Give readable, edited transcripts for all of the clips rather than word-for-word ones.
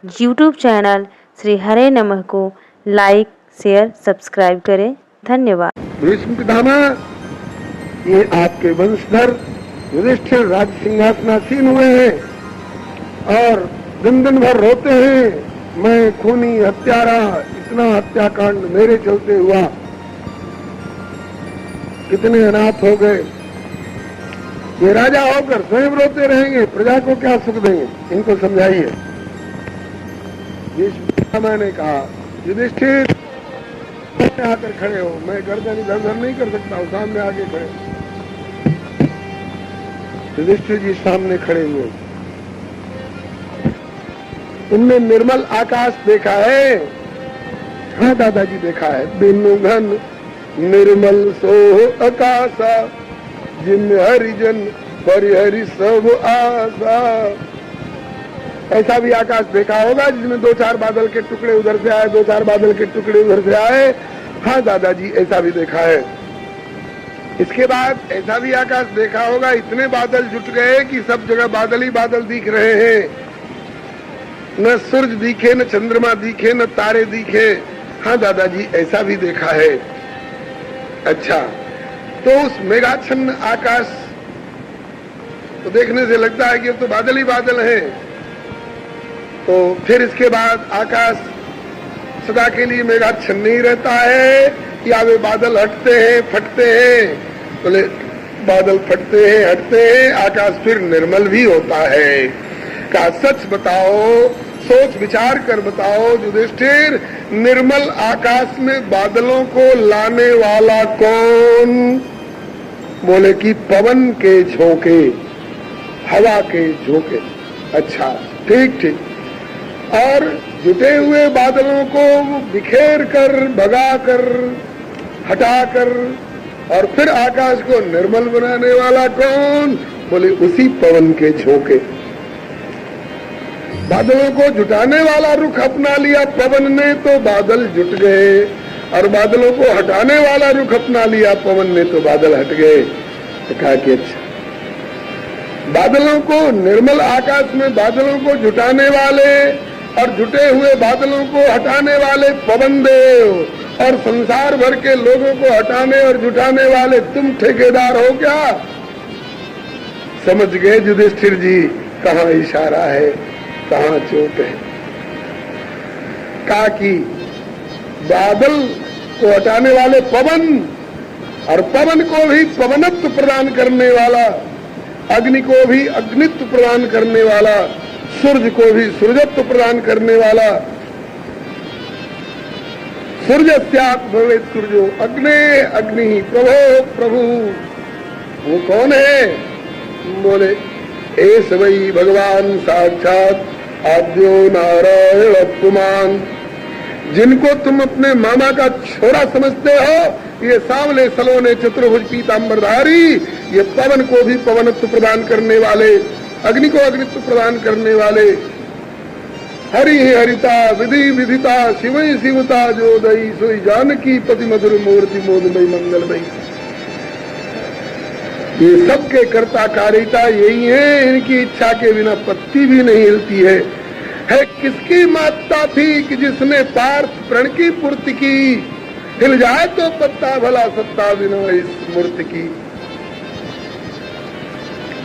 YouTube channel Shri हरे नमः को like, share, subscribe करें। धन्यवाद। भीष्म पितामह, ये आपके वंशधर युधिष्ठिर राज सिंहासनासीन हुए हैं और दिन दिन भर रोते हैं, मैं खूनी हत्यारा, इतना हत्याकांड मेरे चलते हुआ, कितने अनाथ हो गए। ये राजा होकर स्वयं रोते रहेंगे, प्रजा को क्या सुख देंगे, इनको समझाइए। भीष्म पितामह ने कहा, युधिष्ठिर आकर खड़े हो, मैं गर्दन इधर नहीं कर सकता हूँ, सामने आगे खड़े। युधिष्ठिर जी सामने खड़े हुए। तुमने निर्मल आकाश देखा है? हाँ दादाजी देखा है। बिनु घन निर्मल सोह आकाशा, जिन हरिजन परिहरि सब आशा। ऐसा भी आकाश देखा होगा जिसमें दो चार बादल के टुकड़े उधर से आए, दो चार बादल के टुकड़े उधर से आए। हाँ दादाजी, ऐसा भी देखा है। इसके बाद ऐसा भी आकाश देखा होगा, इतने बादल जुट गए कि सब जगह बादल ही बादल दिख रहे हैं, न सूरज दिखे, न चंद्रमा दिखे, न तारे दिखे। हाँ दादाजी, ऐसा भी देखा है। अच्छा, तो उस मेघाच्छन्न आकाश को देखने से लगता है कि अब तो बादल ही बादल हैं। तो फिर इसके बाद आकाश सदा के लिए मेघाच्छन्न नहीं रहता है, या वे बादल हटते हैं, फटते हैं। बोले बादल फटते हैं, हटते हैं, आकाश फिर निर्मल भी होता है। का सच बताओ, सोच विचार कर बताओ युधिष्ठिर, निर्मल आकाश में बादलों को लाने वाला कौन? बोले कि पवन के झोंके, हवा के झोंके। अच्छा, ठीक ठीक। और जुटे हुए बादलों को बिखेर कर, भगा कर, हटा कर, और फिर आकाश को निर्मल बनाने वाला कौन? बोले उसी पवन के झोंके। बादलों को जुटाने वाला रुख अपना लिया पवन ने तो बादल जुट गए, और बादलों को हटाने वाला रुख अपना लिया पवन ने तो बादल हट गए। तो कहा कि अच्छा, बादलों को, निर्मल आकाश में बादलों को जुटाने वाले और जुटे हुए बादलों को हटाने वाले पवन देव, और संसार भर के लोगों को हटाने और जुटाने वाले तुम ठेकेदार हो क्या? समझ गए युधिष्ठिर जी कहाँ इशारा है, कहाँ चोट है। कहा कि बादल को हटाने वाले पवन, और पवन को भी पवनत्व प्रदान करने वाला, अग्नि को भी अग्नित्व प्रदान करने वाला, सूर्य को भी सूर्यत्व प्रदान करने वाला। सूर्यस्यात् भवेत् सूर्यो अग्ने अग्नि प्रभो प्रभु। वो कौन है? बोले एस वही भगवान साक्षात आद्यो नारायण पुमान। जिनको तुम अपने मामा का छोरा समझते हो, ये सांवले सलोने चतुर्भुज पीतांबरधारी, ये पवन को भी पवनत्व प्रदान करने वाले, अग्नि को अग्नित्व प्रदान करने वाले, हरि हरिता विधि विधिता शिवई शिवता जो दई सोई जानकी पति मधुर मूर्ति मोदमयी मंगलमयी। ये सबके कर्ता कारिता यही है, इनकी इच्छा के बिना पत्ती भी नहीं हिलती है। किसकी माता थी कि जिसने पार्थ प्रण की पूर्ति की, हिल जाए तो पत्ता भला सत्ता बिना इस मूर्ति की।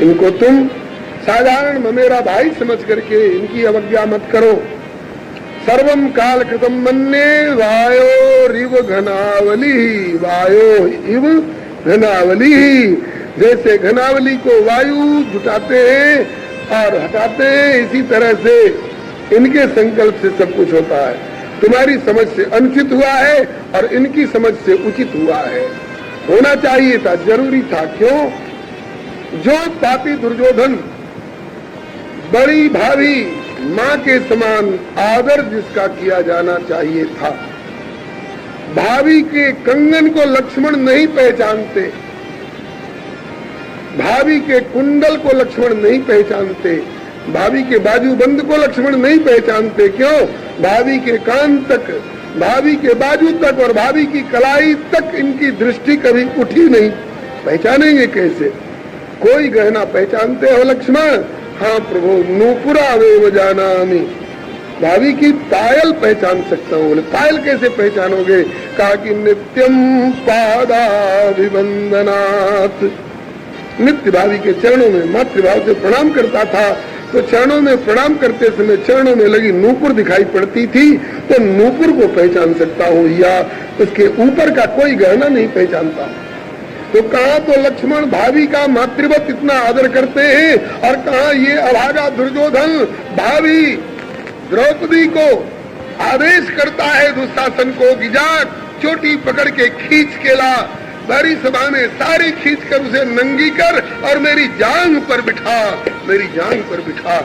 इनको तुम साधारण मेरा भाई समझ करके इनकी अवज्ञा मत करो। सर्वम काल कृतम मन्ये वायो रिव घनावली, वायो इव घनावली। जैसे घनावली को वायु जुटाते हैं और हटाते हैं, इसी तरह से इनके संकल्प से सब कुछ होता है। तुम्हारी समझ से अनुचित हुआ है और इनकी समझ से उचित हुआ है। होना चाहिए था, जरूरी था। क्यों? जो पापी दुर्योधन बड़ी भाभी माँ के समान आदर जिसका किया जाना चाहिए था, भाभी के कंगन को लक्ष्मण नहीं पहचानते, भाभी के कुंडल को लक्ष्मण नहीं पहचानते, भाभी के बाजूबंद को लक्ष्मण नहीं पहचानते। क्यों? भाभी के कान तक, भाभी के बाजू तक और भाभी की कलाई तक इनकी दृष्टि कभी उठी नहीं। पहचानेंगे कैसे? कोई गहना पहचानते हो लक्ष्मण? हाँ प्रभु, नूपुरा वेव जानामि। भाभी की पायल पहचान सकता हूँ। बोले पायल कैसे पहचानोगे? कहा कि नित्यम पादाभिवंदनात्, नित्य भाभी के चरणों में मातृभाव से प्रणाम करता था। तो चरणों में प्रणाम करते समय चरणों में लगी नूपुर दिखाई पड़ती थी, तो नूपुर को पहचान सकता हूँ, या उसके ऊपर का कोई गहना नहीं पहचानता। तो कहा तो लक्ष्मण भाभी का मातृवत इतना आदर करते हैं, और कहा ये अभागा दुर्योधन भाभी द्रौपदी को आदेश करता है दुशासन को कि जा चोटी पकड़ के खींच के ला, सारी सभा में सारी खींच कर उसे नंगी कर और मेरी जांघ पर बिठा, मेरी जांघ पर बिठा।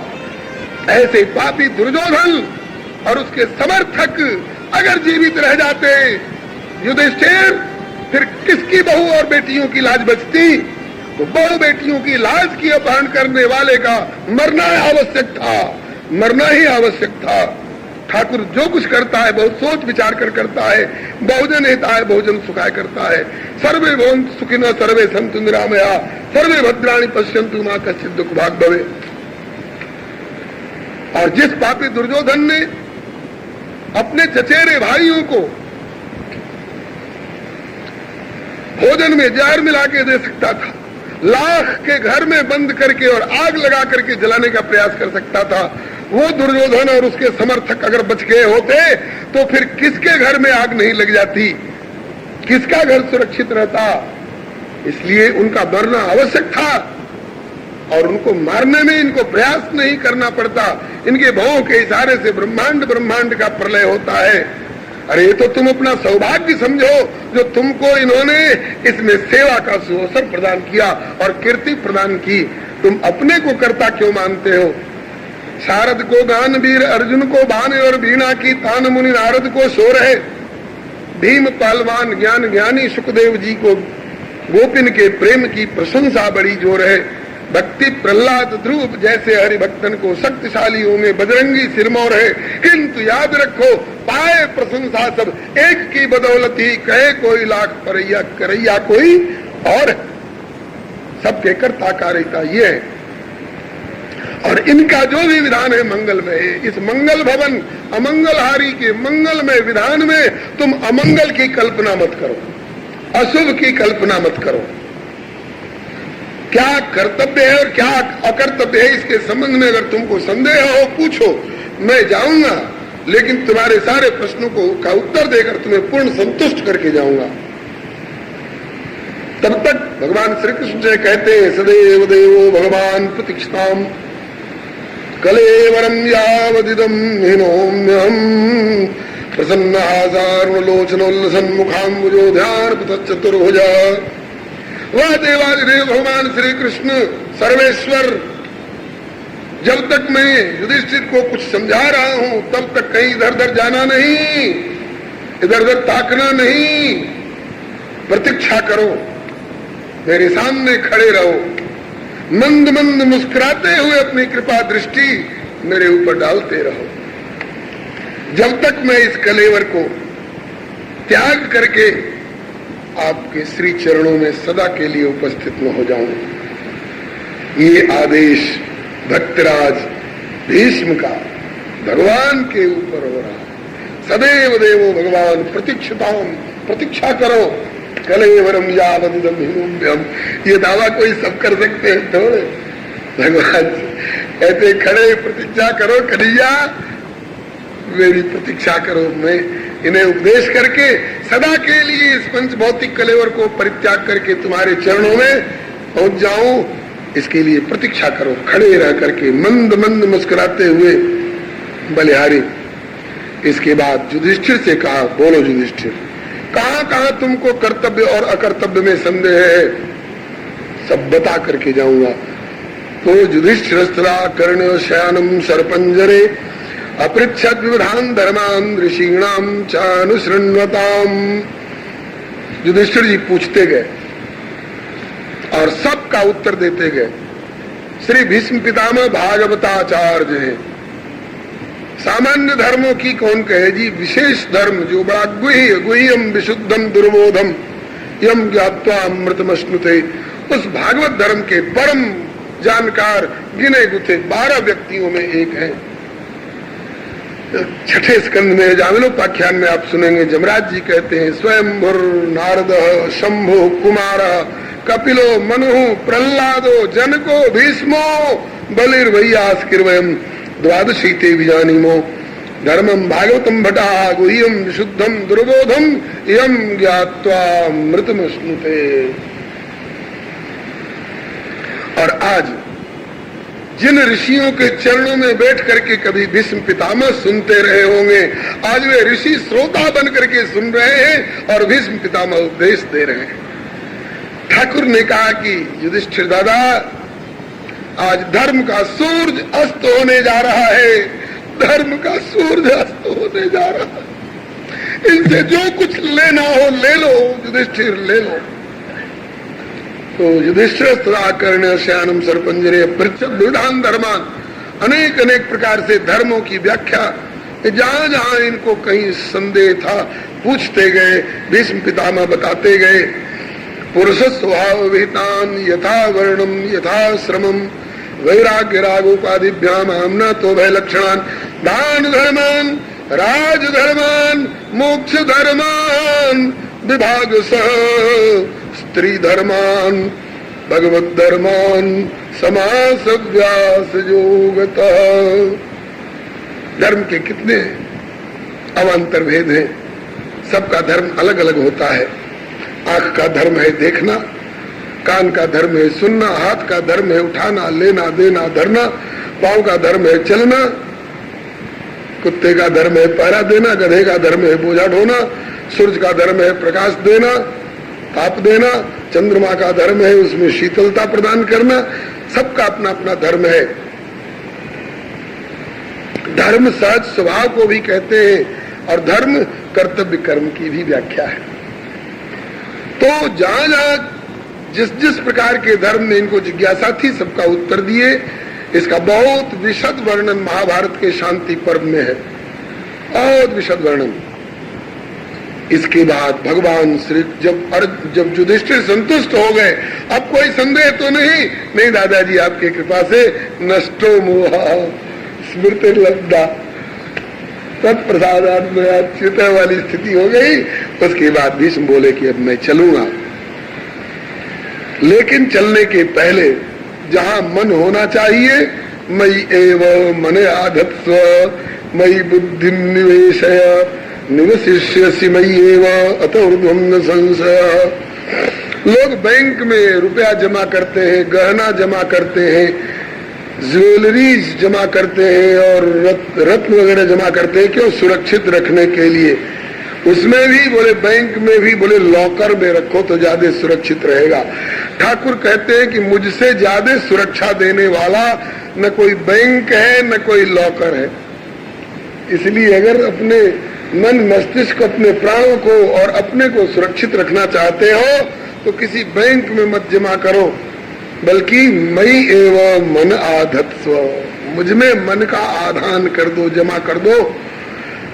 ऐसे पापी दुर्योधन और उसके समर्थक अगर जीवित रह जाते युधिष्ठिर, फिर किसकी बहू और बेटियों की लाज बचती? तो बहू बेटियों की लाज की अपहरण करने वाले का मरना आवश्यक था, मरना ही आवश्यक था। ठाकुर जो कुछ करता है बहुत सोच विचार कर करता है। बहुजन हिताय बहुजन सुखाय करता है। सर्वे भवन्तु सुखिनः सर्वे सन्तु निरामया सर्वे भद्राणि पश्यन्तु मा कश्चित् दुःख भाग् भवेत्। और जिस पापी दुर्योधन ने अपने चचेरे भाइयों को भोजन में जहर मिला के दे सकता था, लाख के घर में बंद करके और आग लगा करके जलाने का प्रयास कर सकता था, वो दुर्योधन और उसके समर्थक अगर बच गए होते तो फिर किसके घर में आग नहीं लग जाती, किसका घर सुरक्षित रहता? इसलिए उनका मरना आवश्यक था और उनको मारने में इनको प्रयास नहीं करना पड़ता। इनके भावों के इशारे से ब्रह्मांड ब्रह्मांड का प्रलय होता है। अरे ये तो तुम अपना सौभाग्य समझो जो तुमको इन्होंने इसमें सेवा का सुअवसर प्रदान किया और कीर्ति प्रदान की। तुम अपने को कर्ता क्यों मानते हो? शारद को गान वीर अर्जुन को बाण और वीणा की तान मुनि नारद को शोर है। भीम पहलवान ज्ञान ज्ञानी सुखदेव जी को गोपिन के प्रेम की प्रशंसा बड़ी जोर है। भक्ति प्रहलाद ध्रुव जैसे हरिभक्तन को शक्तिशालियों में बजरंगी सिरमौर है। किंतु याद रखो पाए प्रशंसा सब एक की बदौलत ही, कहे कोई लाख परैया करैया कोई और, सबके कर्ता कारिता ये है। और इनका जो भी विधान है मंगलमय है। इस मंगल भवन अमंगलहारी के मंगलमय विधान में तुम अमंगल की कल्पना मत करो, अशुभ की कल्पना मत करो। क्या कर्तव्य है और क्या अकर्तव्य है इसके संबंध में अगर तुमको संदेह हो पूछो, मैं जाऊंगा, लेकिन तुम्हारे सारे प्रश्नों का उत्तर देकर तुम्हें पूर्ण संतुष्ट करके जाऊंगा। तब तक भगवान श्री कृष्ण से कहते हैं सदैव देवो भगवान प्रतीक्षताम कलेवरम यावदिदम हिनोम्यहम प्रसन्नासारुणलोचनोल्लसन्मुखाम्बुजो ध्यान चतुर्भुजा। वह देवादिदेव भगवान श्री कृष्ण सर्वेश्वर, जब तक मैं युधिष्ठिर को कुछ समझा रहा हूं तब तक कहीं इधर उधर जाना नहीं, इधर उधर ताकना नहीं, प्रतीक्षा करो, मेरे सामने खड़े रहो, मंद मंद मुस्कुराते हुए अपनी कृपा दृष्टि मेरे ऊपर डालते रहो, जब तक मैं इस कलेवर को त्याग करके आपके श्री चरणों में सदा के लिए उपस्थित न हो जाऊं। ये आदेश भक्तराज भीष्म का भगवान के ऊपर हो रहा है। सदैव देवो भगवान प्रतीक्षताम, प्रतीक्षा करो कलेवरम यावदिदम हिनोम्यहम। ये दावा कोई सब कर सकते हैं थोड़े? भगवान कहते खड़े प्रतीक्षा करो कन्हैया, मेरी प्रतीक्षा करो। मैं इन्हें उपदेश करके सदा के लिए इस पंच भौतिक कलेवर को परित्याग करके तुम्हारे चरणों में पहुंच जाऊं, इसके लिए प्रतीक्षा करो, खड़े रह करके मंद मंद मुस्कुराते हुए बलिहारी। इसके बाद युधिष्ठिर से कहा, बोलो युधिष्ठिर, कहां कहां तुमको कर्तव्य और अकर्तव्य में संदेह है, सब बता करके जाऊंगा। तो युधिष्ठिरस्तदा कर्ण्यो शयानम सर्पंजरे अपृच्छद विधान धर्मान ऋषीणाम चानुशृण्वताम। युधिष्ठिर जी पूछते गए और सबका उत्तर देते गए। श्री भीष्म पितामह भागवताचार्य हैं। सामान्य धर्मों की कौन कहे जी, विशेष धर्म जो बड़ा गुह्य गुह्यम विशुद्धम दुर्बोधम यम ज्ञात्वा अमृतमश्नुते, उस भागवत धर्म के परम जानकार गिने गुथे 12 व्यक्तियों में एक है। छठे स्कंद में जामिलोपाख्यान में आप सुनेंगे जमराज जी कहते हैं स्वयंभुर नारद शंभु कुमार कपिलो मनु प्रहलादो जनको भीष्मो बलिर्वैयास्किर्वयम् द्वादशीते विजानीमो धर्मम भागवतम भटा गुह्यम विशुद्धम दुर्बोधम इयं ज्ञात्वा मृतमश्नुते। और आज जिन ऋषियों के चरणों में बैठ करके कभी भीष्म पितामह सुनते रहे होंगे, आज वे ऋषि श्रोता बन करके सुन रहे हैं और भीष्म पितामह उपदेश दे रहे हैं। ठाकुर ने कहा कि युधिष्ठिर दादा, आज धर्म का सूरज अस्त होने जा रहा है, धर्म का सूरज अस्त होने जा रहा है, इनसे जो कुछ लेना हो ले लो युधिष्ठिर, ले लो। तो युधिष्ठिर कर्ण श्यानम सरपंजरे पृच्छद्विधान धर्मान, अनेक अनेक प्रकार से धर्मों की व्याख्या जहां जहां इनको कहीं संदेह था पूछते गए, भीष्म पितामह बताते गए। पुरुष स्वभाव विहितान यथा वर्णम यथा श्रमम वैराग्य रागोपाधिभ्याम आमना तो भय लक्षणान दान धर्मान राजधर्मान मोक्ष धर्मान विभाग सह स्त्री धर्मान भगवत धर्मान समास व्यास योगता। धर्म के कितने अवान्तर भेद हैं, सबका धर्म अलग अलग होता है। आंख का धर्म है देखना, कान का धर्म है सुनना, हाथ का धर्म है उठाना लेना देना धरना, पांव का धर्म है चलना, कुत्ते का धर्म है पहरा देना, गधे का धर्म है बोझा ढोना, सूरज का धर्म है प्रकाश देना ताप देना, चंद्रमा का धर्म है उसमें शीतलता प्रदान करना। सबका अपना अपना धर्म है। धर्म सहज स्वभाव को भी कहते हैं और धर्म कर्तव्य कर्म की भी व्याख्या है। तो जहां जहां जिस जिस प्रकार के धर्म में इनको जिज्ञासा थी सबका उत्तर दिए। इसका बहुत विशद वर्णन महाभारत के शांति पर्व में है, बहुत विशद वर्णन। इसके बाद भगवान श्री जब युधिष्ठिर संतुष्ट हो गए, अब कोई संदेह तो नहीं दादाजी आपकी कृपा से नष्टो मोह स्मृति लब्धा तत्प्रसादात में अच्युत वाली स्थिति हो गई। उसके बाद भीष्म बोले कि अब मैं चलूंगा, लेकिन चलने के पहले जहां मन होना चाहिए मयि एव मन आधत्स्व मयि बुद्धि निवेशय निवसिष्यसि मयि एव अत ऊर्ध्वं न संशय। लोग बैंक में रुपया जमा करते हैं, गहना जमा करते हैं, ज्वेलरीज जमा करते हैं और रत्न वगैरह जमा करते हैं, क्यों? सुरक्षित रखने के लिए। उसमें भी बोले बैंक में भी बोले लॉकर में रखो तो ज्यादा सुरक्षित रहेगा। ठाकुर कहते हैं कि मुझसे ज्यादा सुरक्षा देने वाला न कोई बैंक है न कोई लॉकर है। इसलिए अगर अपने मन मस्तिष्क अपने प्राणों को और अपने को सुरक्षित रखना चाहते हो तो किसी बैंक में मत जमा करो, बल्कि मयि एव मन आधत्स्व, मुझ में मन का आधान कर दो, जमा कर दो।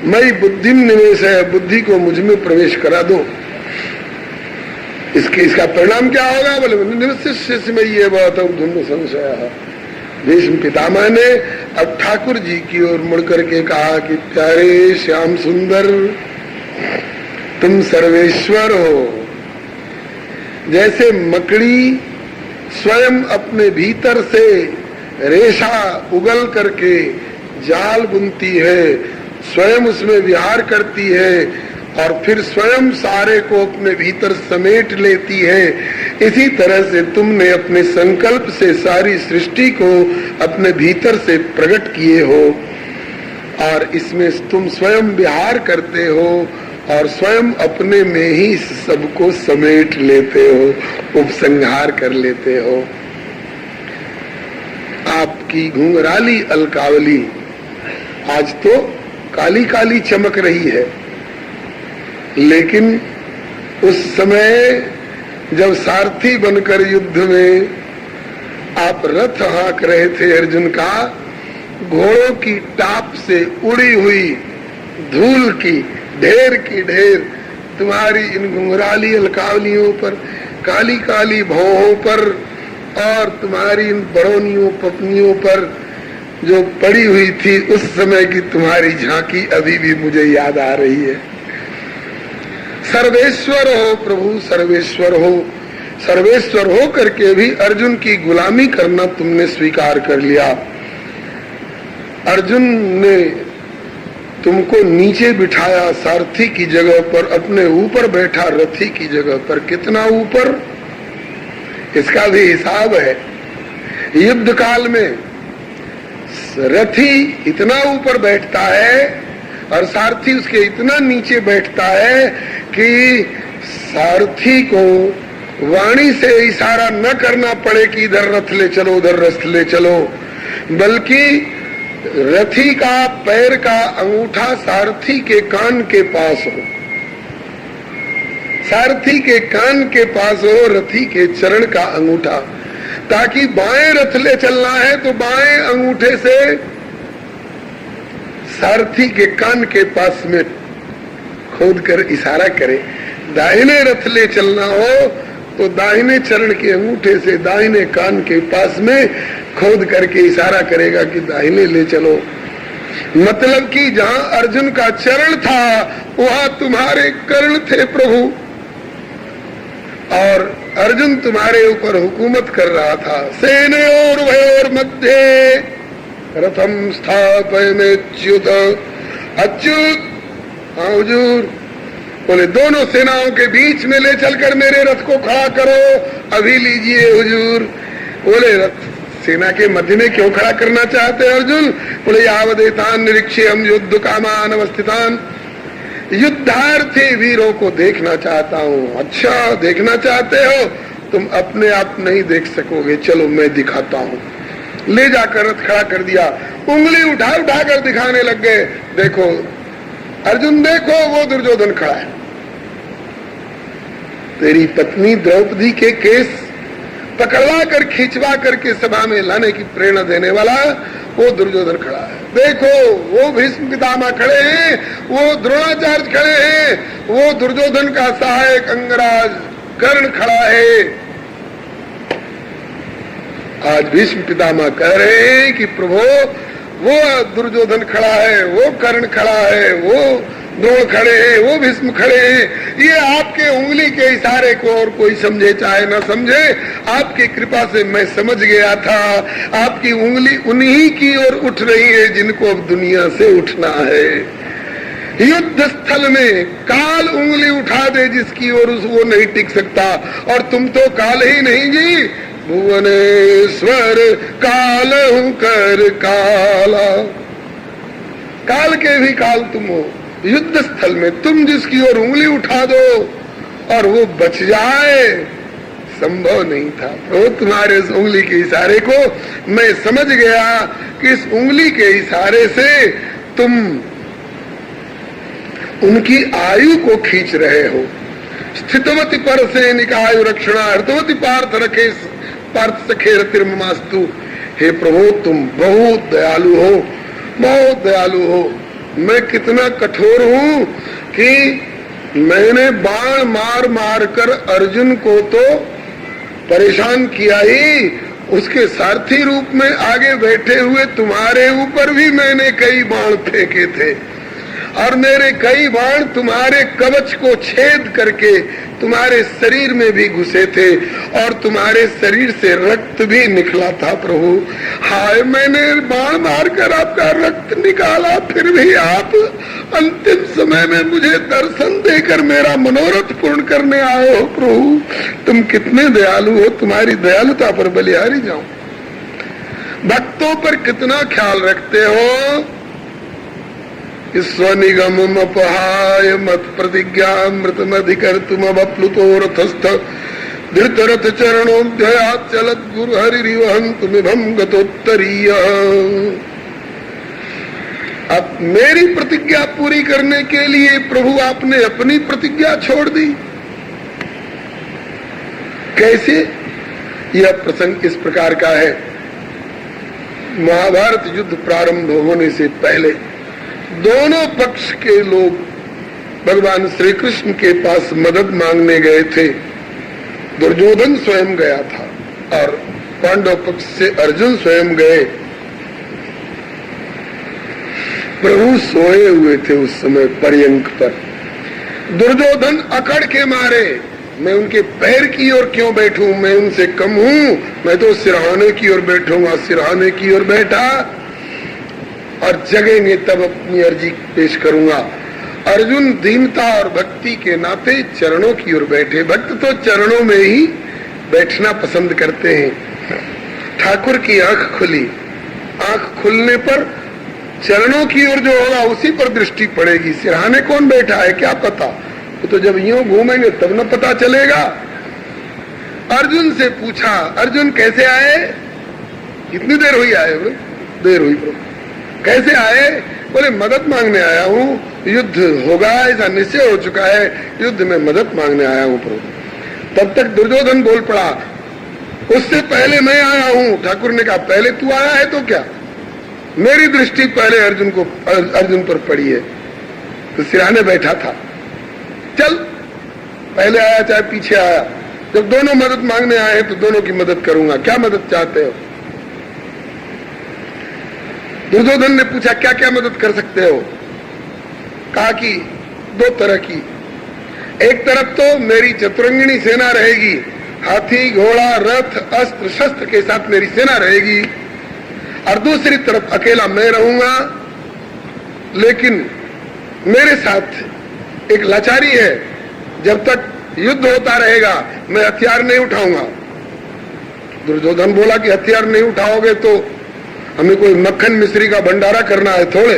मयि बुद्धि निवेश है, बुद्धि को मुझ में प्रवेश करा दो। इसका परिणाम क्या होगा? बोले निवसिष्यसि मयि एव अत ऊर्ध्वं न संशयः। भीष्म पितामह ने अब ठाकुर जी की ओर मुड़ करके कहा कि प्यारे श्याम सुंदर, तुम सर्वेश्वर हो। जैसे मकड़ी स्वयं अपने भीतर से रेशा उगल करके जाल बुनती है, स्वयं उसमें विहार करती है और फिर स्वयं सारे को अपने भीतर समेट लेती है, इसी तरह से तुमने अपने संकल्प से सारी सृष्टि को अपने भीतर से प्रकट किए हो और इसमें तुम स्वयं विहार करते हो और स्वयं अपने में ही सबको समेट लेते हो, उपसंहार कर लेते हो। आपकी घुंघराली अलकावली आज तो काली काली चमक रही है, लेकिन उस समय जब सारथी बनकर युद्ध में आप रथ हाँक रहे थे अर्जुन का, घोड़ों की टाप से उड़ी हुई धूल की ढेर तुम्हारी इन घुंघराली अलकावलियों पर, काली काली भौहों पर और तुम्हारी इन बड़ोनियों पत्नियों पर जो पड़ी हुई थी उस समय की तुम्हारी झांकी अभी भी मुझे याद आ रही है। सर्वेश्वर हो प्रभु, सर्वेश्वर हो। सर्वेश्वर हो करके भी अर्जुन की गुलामी करना तुमने स्वीकार कर लिया। अर्जुन ने तुमको नीचे बिठाया सारथी की जगह पर, अपने ऊपर बैठा रथी की जगह पर। कितना ऊपर, इसका भी हिसाब है। युद्ध काल में रथी इतना ऊपर बैठता है और सारथी उसके इतना नीचे बैठता है कि सारथी को वाणी से इशारा न करना पड़े कि इधर रथ ले चलो, उधर रथ ले चलो, बल्कि रथी का पैर का अंगूठा सारथी के कान के पास हो, सारथी के कान के पास हो रथी के चरण का अंगूठा, ताकि बाएं रथ ले चलना है तो बाएं अंगूठे से सारथी के कान के पास में खोद कर इशारा करे। दाहिने रथ ले चलना हो तो दाहिने चरण के अंगूठे से दाहिने कान के पास में खोद करके इशारा करेगा कि दाहिने ले चलो। मतलब कि जहां अर्जुन का चरण था वहां तुम्हारे कर्ण थे प्रभु, और अर्जुन तुम्हारे ऊपर हुकूमत कर रहा था। सेनयोर भयोर मध्य रथम स्थापयमेच्युत अच्युत। हाँ हुजूर, बोले दोनों सेनाओं के बीच में ले चलकर मेरे रथ को खड़ा करो। अभी लीजिए हुजूर। बोले रथ सेना के मध्य में क्यों खड़ा करना चाहते हैं अर्जुन? बोले यावदेतान निरीक्षे हम युद्ध कामान अवस्थितान, युद्धार्थी वीरों को देखना चाहता हूँ। अच्छा देखना चाहते हो, तुम अपने आप नहीं देख सकोगे, चलो मैं दिखाता हूँ। ले जाकर रथ खड़ा कर दिया, उंगली उठा उठा कर दिखाने लग गए। देखो अर्जुन, देखो वो दुर्योधन खड़ा है। तेरी पत्नी द्रौपदी के केस पकड़वा कर खिंचवा करके सभा में लाने की प्रेरणा देने वाला वो दुर्योधन खड़ा है। देखो वो भीष्म पितामह खड़े हैं, वो द्रोणाचार्य खड़े हैं, वो दुर्योधन का सहायक अंगराज कर्ण खड़ा है। आज भीष्म पितामह कह रहे हैं कि प्रभु वो दुर्योधन खड़ा है, वो कर्ण खड़ा है, वो द्रोण खड़े हैं, वो भीष्म खड़े हैं। ये आपके उंगली के इशारे को और कोई समझे चाहे ना समझे, आपकी कृपा से मैं समझ गया था। आपकी उंगली उन्हीं की ओर उठ रही है जिनको अब दुनिया से उठना है। युद्ध स्थल में काल उंगली उठा दे जिसकी ओर वो नहीं टिक सकता, और तुम तो काल ही नहीं जी, भुवनेश्वर काल हूं कर काला। काल के भी काल तुम हो। युद्ध स्थल में तुम जिसकी ओर उंगली उठा दो और वो बच जाए, संभव नहीं था। तो तुम्हारे इस उंगली के इशारे को मैं समझ गया कि इस उंगली के इशारे से तुम उनकी आयु को खींच रहे हो। स्थितवती पर से निकायु रक्षणा हृतवती पार्थ सखे रतिर्ममास्तु। हे प्रभु तुम बहुत दयालु हो, बहुत दयालु हो। मैं कितना कठोर हूँ कि मैंने बाण मार मार कर अर्जुन को तो परेशान किया ही, उसके सारथी रूप में आगे बैठे हुए तुम्हारे ऊपर भी मैंने कई बाण फेंके थे, और मेरे कई बाण तुम्हारे कवच को छेद करके तुम्हारे शरीर में भी घुसे थे, और तुम्हारे शरीर से रक्त भी निकला था प्रभु। हाय, मैंने बाण मारकर आपका रक्त निकाला, फिर भी आप अंतिम समय में मुझे दर्शन देकर मेरा मनोरथ पूर्ण करने आए हो प्रभु। तुम कितने दयालु हो, तुम्हारी दयालुता पर बलिहारी जाऊं। भक्तों पर कितना ख्याल रखते हो। स्वनिगम अपहाय मत प्रतिज्ञा मृतमधिकर तुम अप्लुतो रथस्थ धृतरथ चरणोध्यात चलत गुरु हरिवहं तुमिभं गतोत्तरीय। अब मेरी प्रतिज्ञा पूरी करने के लिए प्रभु आपने अपनी प्रतिज्ञा छोड़ दी। कैसे? यह प्रसंग इस प्रकार का है। महाभारत युद्ध प्रारंभ होने से पहले दोनों पक्ष के लोग भगवान श्री कृष्ण के पास मदद मांगने गए थे। दुर्योधन स्वयं गया था और पांडव पक्ष से अर्जुन स्वयं गए। प्रभु सोए हुए थे उस समय पर्यंक पर। दुर्योधन अकड़ के मारे, मैं उनके पैर की ओर क्यों बैठूं, मैं उनसे कम हूं, मैं तो सिरहाने की ओर बैठूंगा। सिरहाने की ओर बैठा और जगेंगे तब अपनी अर्जी पेश करूंगा। अर्जुन दीनता और भक्ति के नाते चरणों की ओर बैठे। भक्त तो चरणों में ही बैठना पसंद करते हैं। ठाकुर की आंख खुली, आंख खुलने पर चरणों की ओर जो होगा उसी पर दृष्टि पड़ेगी। सिरहाने कौन बैठा है क्या पता, वो तो जब यूं घूमेंगे तब न पता चलेगा। अर्जुन से पूछा, अर्जुन कैसे आए? कितनी देर हुई आए हुए? देर हुई प्रभु। कैसे आए? बोले मदद मांगने आया हूँ, युद्ध होगा ऐसा निश्चय हो चुका है, युद्ध में मदद मांगने आया हूँ प्रभु। तब तक दुर्योधन बोल पड़ा, उससे पहले मैं आया हूँ। ठाकुर ने कहा पहले तू आया है तो क्या, मेरी दृष्टि पहले अर्जुन पर पड़ी है, तो सिरहाने बैठा था। चल पहले आया चाहे पीछे आया, जब दोनों मदद मांगने आए हैं तो दोनों की मदद करूंगा। क्या मदद चाहते हो? दुर्योधन ने पूछा क्या क्या मदद कर सकते हो? कहा कि दो तरह की। एक तरफ तो मेरी चतुरंगिणी सेना रहेगी, हाथी घोड़ा रथ अस्त्र शस्त्र के साथ मेरी सेना रहेगी, और दूसरी तरफ अकेला मैं रहूंगा। लेकिन मेरे साथ एक लाचारी है, जब तक युद्ध होता रहेगा मैं हथियार नहीं उठाऊंगा। दुर्योधन बोला कि हथियार नहीं उठाओगे तो हमें कोई मक्खन मिश्री का भंडारा करना है थोड़े।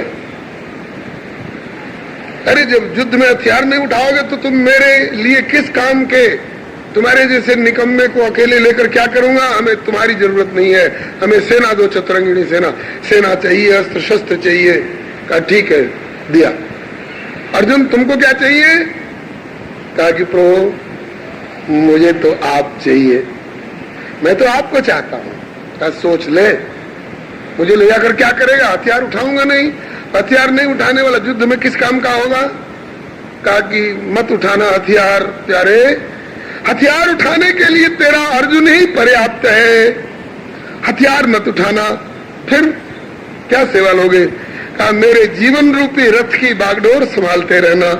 अरे जब युद्ध में हथियार नहीं उठाओगे तो तुम मेरे लिए किस काम के? तुम्हारे जैसे निकम्मे को अकेले लेकर क्या करूंगा? हमें तुम्हारी जरूरत नहीं है, हमें सेना दो, चतुरंगिणी सेना चाहिए, अस्त्र शस्त्र चाहिए। कहा ठीक है, दिया। अर्जुन तुमको क्या चाहिए? कहा कि प्रभु मुझे तो आप चाहिए, मैं तो आपको चाहता हूँ। कहा सोच ले, मुझे ले जाकर क्या करेगा? हथियार उठाऊंगा नहीं, हथियार नहीं उठाने वाला युद्ध में किस काम का होगा? कहा कि मत उठाना हथियार प्यारे, हथियार उठाने के लिए तेरा अर्जुन ही पर्याप्त है, हथियार मत उठाना। फिर क्या सेवा लोगे? कहा मेरे जीवन रूपी रथ की बागडोर संभालते रहना,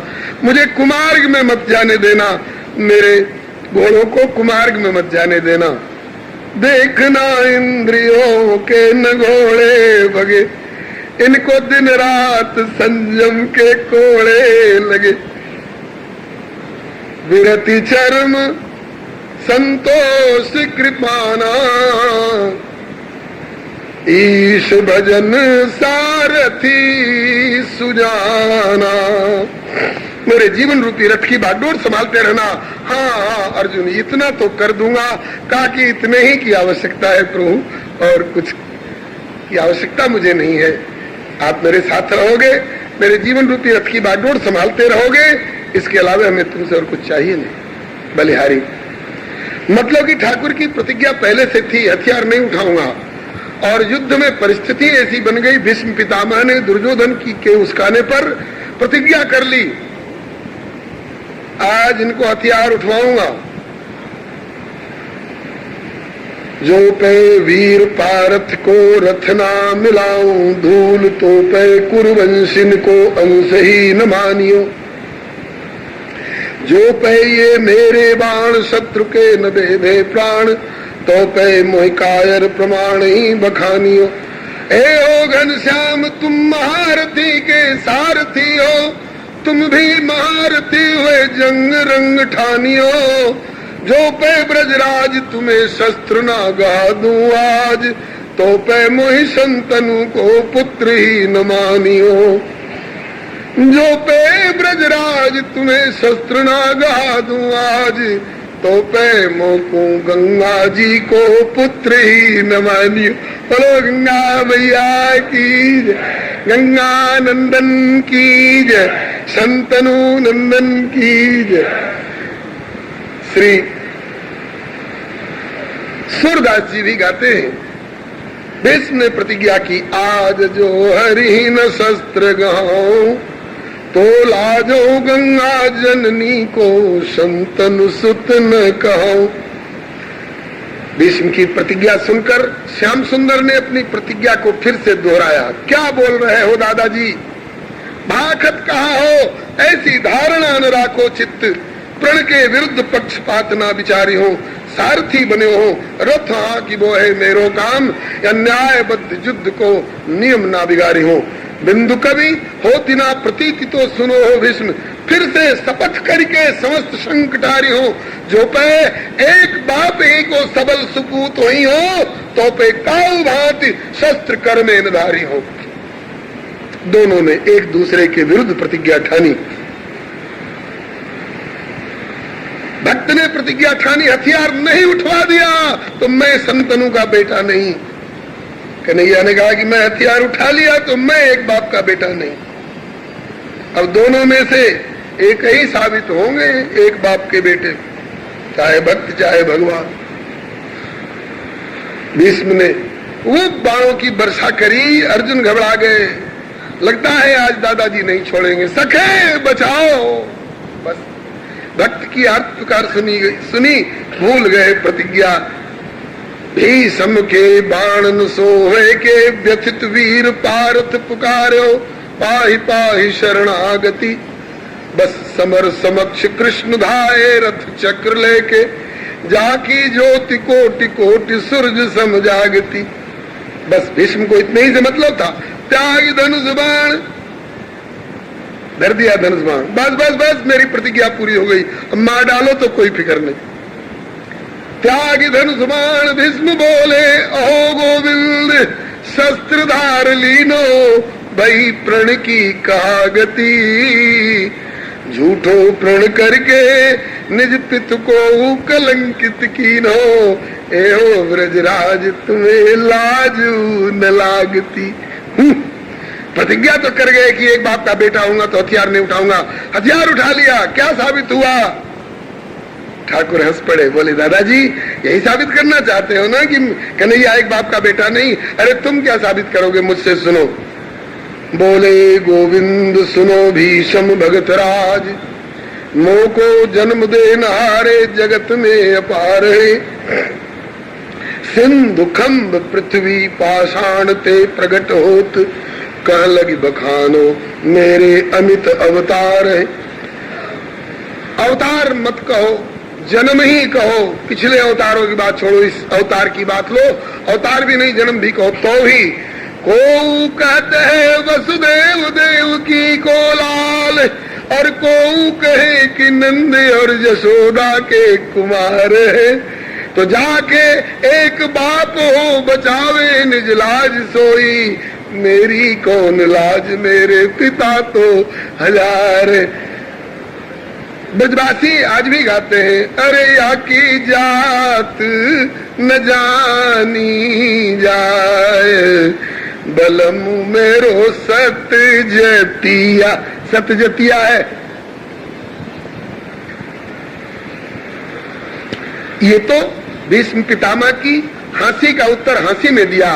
मुझे कुमार्ग में मत जाने देना, मेरे घोड़ों को कुमार्ग में मत जाने देना। देखना इंद्रियों के न घोड़े भगे, इनको दिन रात संयम के कोड़े लगे। विरति चर्म संतोष कृपाना, ईश भजन सारथी सुजाना। मेरे जीवन रूपी रथ की बागडोर संभालते रहना। हाँ अर्जुन इतना तो कर दूंगा। कहा कि इतने ही की आवश्यकता है प्रभु, और कुछ की आवश्यकता मुझे नहीं है। आप मेरे साथ रहोगे, मेरे जीवन रूपी रथ की बागडोर संभालते रहोगे, इसके अलावा हमें तुमसे और कुछ चाहिए नहीं। बलिहारी मतलब कि ठाकुर की प्रतिज्ञा पहले से थी, हथियार नहीं उठाऊंगा। और युद्ध में परिस्थिति ऐसी बन गई, भीष्म पितामह ने दुर्योधन की के उसकाने पर प्रतिज्ञा कर ली, आज इनको हथियार उठवाऊंगा। जो पे वीर पारथ को रथ ना मिलाऊं, धूल तो पे कुरुवंशिन को अंश ही न मानियो। जो पे ये मेरे बाण शत्रु के न बेधे प्राण, तो पे मोहि कायर प्रमाण ही बखानियो। ए ओ घनश्याम तुम महारथी के सारथी हो, तुम भी महारथी हुए जंग रंग ठानियो। जो पे ब्रजराज तुम्हें शस्त्र ना गा दूं आज, तो पे मोहि संतनु को पुत्र ही न मानियो। जो पे ब्रजराज तुम्हें शस्त्र ना गा दूं आज, तो पे मोको गंगा जी को पुत्र ही न मानियो। बोलो गंगा मैया की जय, गंगा नंदन की जय, शंतनु नंदन की जय। श्री सूरदास जी भी गाते हैं, भीष्म ने प्रतिज्ञा की, आज जो हरि न शस्त्र गाऊं, तो लाजो गंगा जननी को शंतनु सुत न कहूं। भीष्म की प्रतिज्ञा सुनकर श्याम सुंदर ने अपनी प्रतिज्ञा को फिर से दोहराया। क्या बोल रहे हो दादाजी? भाखत कहा हो ऐसी धारणा न राखो चित्त, प्रण के विरुद्ध पक्षपात ना विचारी हो, सारथी बने हो रथ की वो है मेरो काम, या न्यायबद्ध युद्ध को नियम ना बिगारी हो। बिंदु कवि होती ना प्रतीति तो सुनो हो भीष्म, फिर से शपथ करके समस्त संकटारी हो, जो पे एक बाप एक को सबल सुपूत हुई हो, तो पे काउ भांति शस्त्र कर में निधारी हो। दोनों ने एक दूसरे के विरुद्ध प्रतिज्ञा ठानी। भक्त ने प्रतिज्ञा ठानी, हथियार नहीं उठवा दिया तो मैं संतनु का बेटा नहीं। कन्हैया ने कहा कि मैं हथियार उठा लिया तो मैं एक बाप का बेटा नहीं। अब दोनों में से एक ही साबित होंगे एक बाप के बेटे, चाहे भक्त चाहे भगवान। भीष्म ने वो बाणों की वर्षा करी, अर्जुन घबरा गए, लगता है आज दादाजी नहीं छोड़ेंगे, सखे बचाओ। बस भक्त की आर्त पुकार सुनी भूल गए प्रतिज्ञा। भीष्म के बाण न सोहे के व्यथित वीर पार्थ पुकारो, पाहि पाहि शरणागति। बस समर समक्ष कृष्ण धाये रथ चक्र लेके, जाकी ज्योति कोटि कोटि सूरज समझागति। बस भीष्म को इतने ही से मतलब था, त्याग धनुष बाण, धर दिया धनुष बाण, बस बस बस मेरी प्रतिज्ञा पूरी हो गई, अब मार डालो तो कोई फिक्र नहीं। त्याग धनुष बाण भीष्म बोले, अहो गोविंद शस्त्र धार लीनो, भई प्रण की कहा गति। झूठो प्रण करके निज पित को कलंकित कीनो, एहो ब्रजराज तुम्हें लाजू न लागती। प्रतिज्ञा तो कर गए कि एक बाप का बेटा होऊंगा तो हथियार नहीं उठाऊंगा, हथियार उठा लिया, क्या साबित हुआ? ठाकुर हंस पड़े, बोले दादाजी यही साबित करना चाहते हो ना कि कन्हैया एक बाप का बेटा नहीं? अरे तुम क्या साबित करोगे, मुझसे सुनो। बोले गोविंद सुनो भीष्म भगत राज, मोह को जन्म देन हारे जगत में अपार है। सिंधु खम्ब पृथ्वी पाषाण ते प्रगट होत, कह लगी बखानो मेरे अमित अवतार है। अवतार मत कहो, जन्म ही कहो, पिछले अवतारों की बात छोड़ो, इस अवतार की बात लो। अवतार भी नहीं, जन्म भी कहो तो भी। को कहते हैं वसुदेव देव की को लाल, और को कहे कि नंद और यशोदा के कुमार है। तो जाके एक बाप हो बचावे निज लाज सोई, मेरी कौन लाज मेरे पिता तो हजार। ब्रजवासी आज भी गाते हैं, अरे या की जात न जानी जाए, बलम मेरो सत जतिया। सत जतिया है, ये तो भीष्म पितामह की हंसी का उत्तर हंसी में दिया।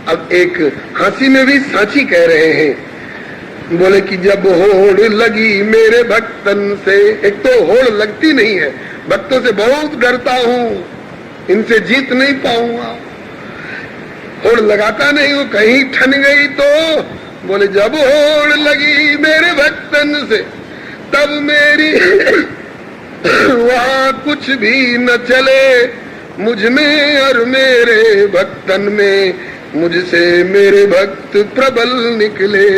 अब एक हंसी में भी साची कह रहे हैं। बोले कि जब होड़ लगी मेरे भक्तन से, एक तो होड़ लगती नहीं है, भक्तों से बहुत डरता हूँ, इनसे जीत नहीं पाऊंगा, होड़ लगाता नहीं हूँ, कहीं ठन गई तो। बोले जब होड़ लगी मेरे भक्तन से, तब मेरी वहाँ कुछ भी न चले, मुझ में और मेरे भक्तन में, मुझसे मेरे भक्त प्रबल निकले।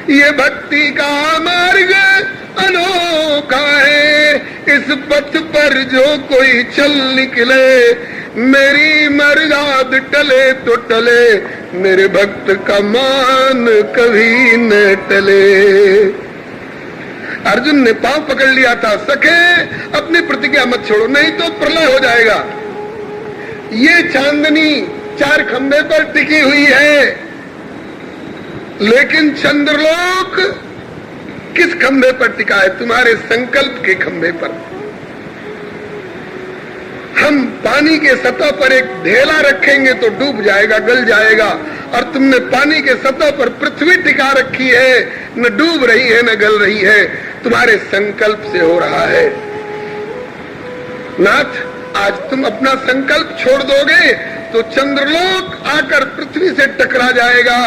ये भक्ति का मार्ग अनोखा है, इस पथ पर जो कोई चल निकले, मेरी मर्याद टले तो टले, मेरे भक्त का मान कभी न टले। अर्जुन ने पांव पकड़ लिया था, सखे अपनी प्रतिज्ञा मत छोड़ो, नहीं तो प्रलय हो जाएगा। ये चांदनी 4 खंबे पर टिकी हुई है, लेकिन चंद्रलोक किस खंबे पर टिका है? तुम्हारे संकल्प के खंबे पर। हम पानी के सतह पर एक ढेला रखेंगे तो डूब जाएगा, गल जाएगा, और तुमने पानी के सतह पर पृथ्वी टिका रखी है, न डूब रही है न गल रही है, तुम्हारे संकल्प से हो रहा है। नाथ, आज तुम अपना संकल्प छोड़ दोगे तो चंद्रलोक आकर पृथ्वी से टकरा जाएगा,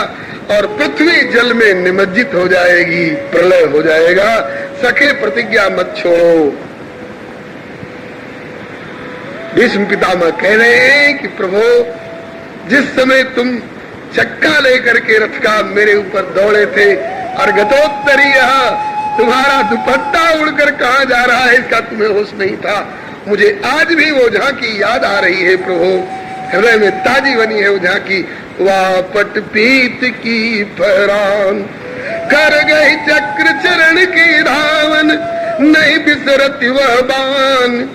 और पृथ्वी जल में निमज्जित हो जाएगी, प्रलय हो जाएगा। सखे प्रतिज्ञा मत छोड़ो। भीष्म पितामह कह रहे हैं कि प्रभु, जिस समय तुम चक्का लेकर के रथ का मेरे ऊपर दौड़े थे, और गतोत्तरी तुम्हारा दुपट्टा उड़कर कहाँ जा रहा है इसका तुम्हें होश नहीं था। मुझे आज भी वो झांकी याद आ रही है प्रभु, हृदय में ताजी बनी है वो झांकी। वापट पीत की फहरान, कर गई चक्र चरण की धावन, नहीं बिसरती वह बान,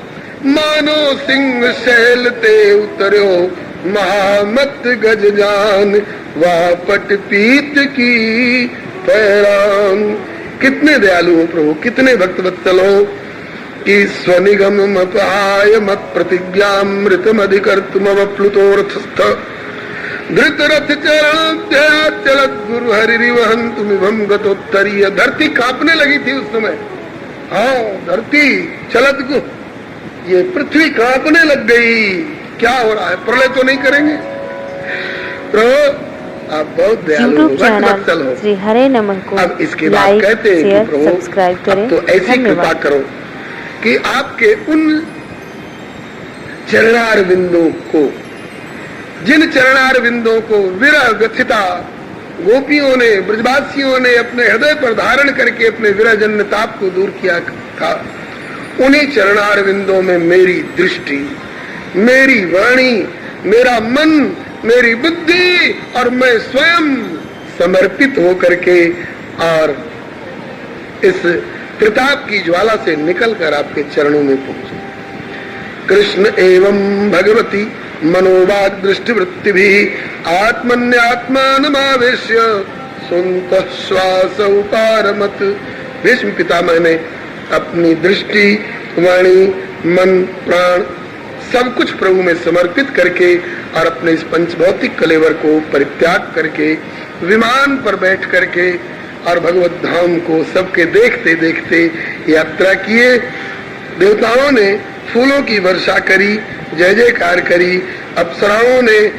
मानो सिंह शैल ते उतरो महामत गज जान। वापट पीत की फहरान। कितने दयालु हो प्रभु, कितने भक्त वत्सल हो कि स्वनिगम अपाय मत प्रतिज्ञामृतम अधिकर्तुम प्लुतोरथस्थ धृत रथ चरण चलत गुरु हरिवहन तुम गतोत्तरीय। धरती कांपने लगी थी उस समय। हाँ, धरती चलत गु, ये पृथ्वी कांपने लग गई। क्या हो रहा है? प्रलय तो नहीं करेंगे? प्रभु आप बहुत दयालु हो, श्री हरे नमः को अब इसके बाद कहते हैं कि सब्सक्राइब करें। तो ऐसी कृपा करो कि आपके उन चरणार बिंदों को, जिन चरणार बिंदों को विरह गथिता गोपियों ने, ब्रजवासियों ने अपने हृदय पर धारण करके अपने विरह जन्य ताप को दूर किया था, उन्हीं चरणार बिंदों में मेरी दृष्टि, मेरी वाणी, मेरा मन, मेरी बुद्धि और मैं स्वयं समर्पित होकर के और इस त्रिताप की ज्वाला से निकलकर आपके चरणों में पहुंचे। कृष्ण एवं भगवती मनोवाग दृष्टि वृत्ति भी आत्मन्यात्मानमावेश्य सुनत श्वास उपारमत। भीष्म पितामह ने अपनी दृष्टि, वाणी, मन, प्राण सब कुछ प्रभु में समर्पित करके और अपने इस पंचभौतिक कलेवर को परित्याग करके विमान पर बैठ करके और भगवत धाम को सबके देखते देखते यात्रा किए। देवताओं ने फूलों की वर्षा करी, जय जयकार करी, अप्सराओं ने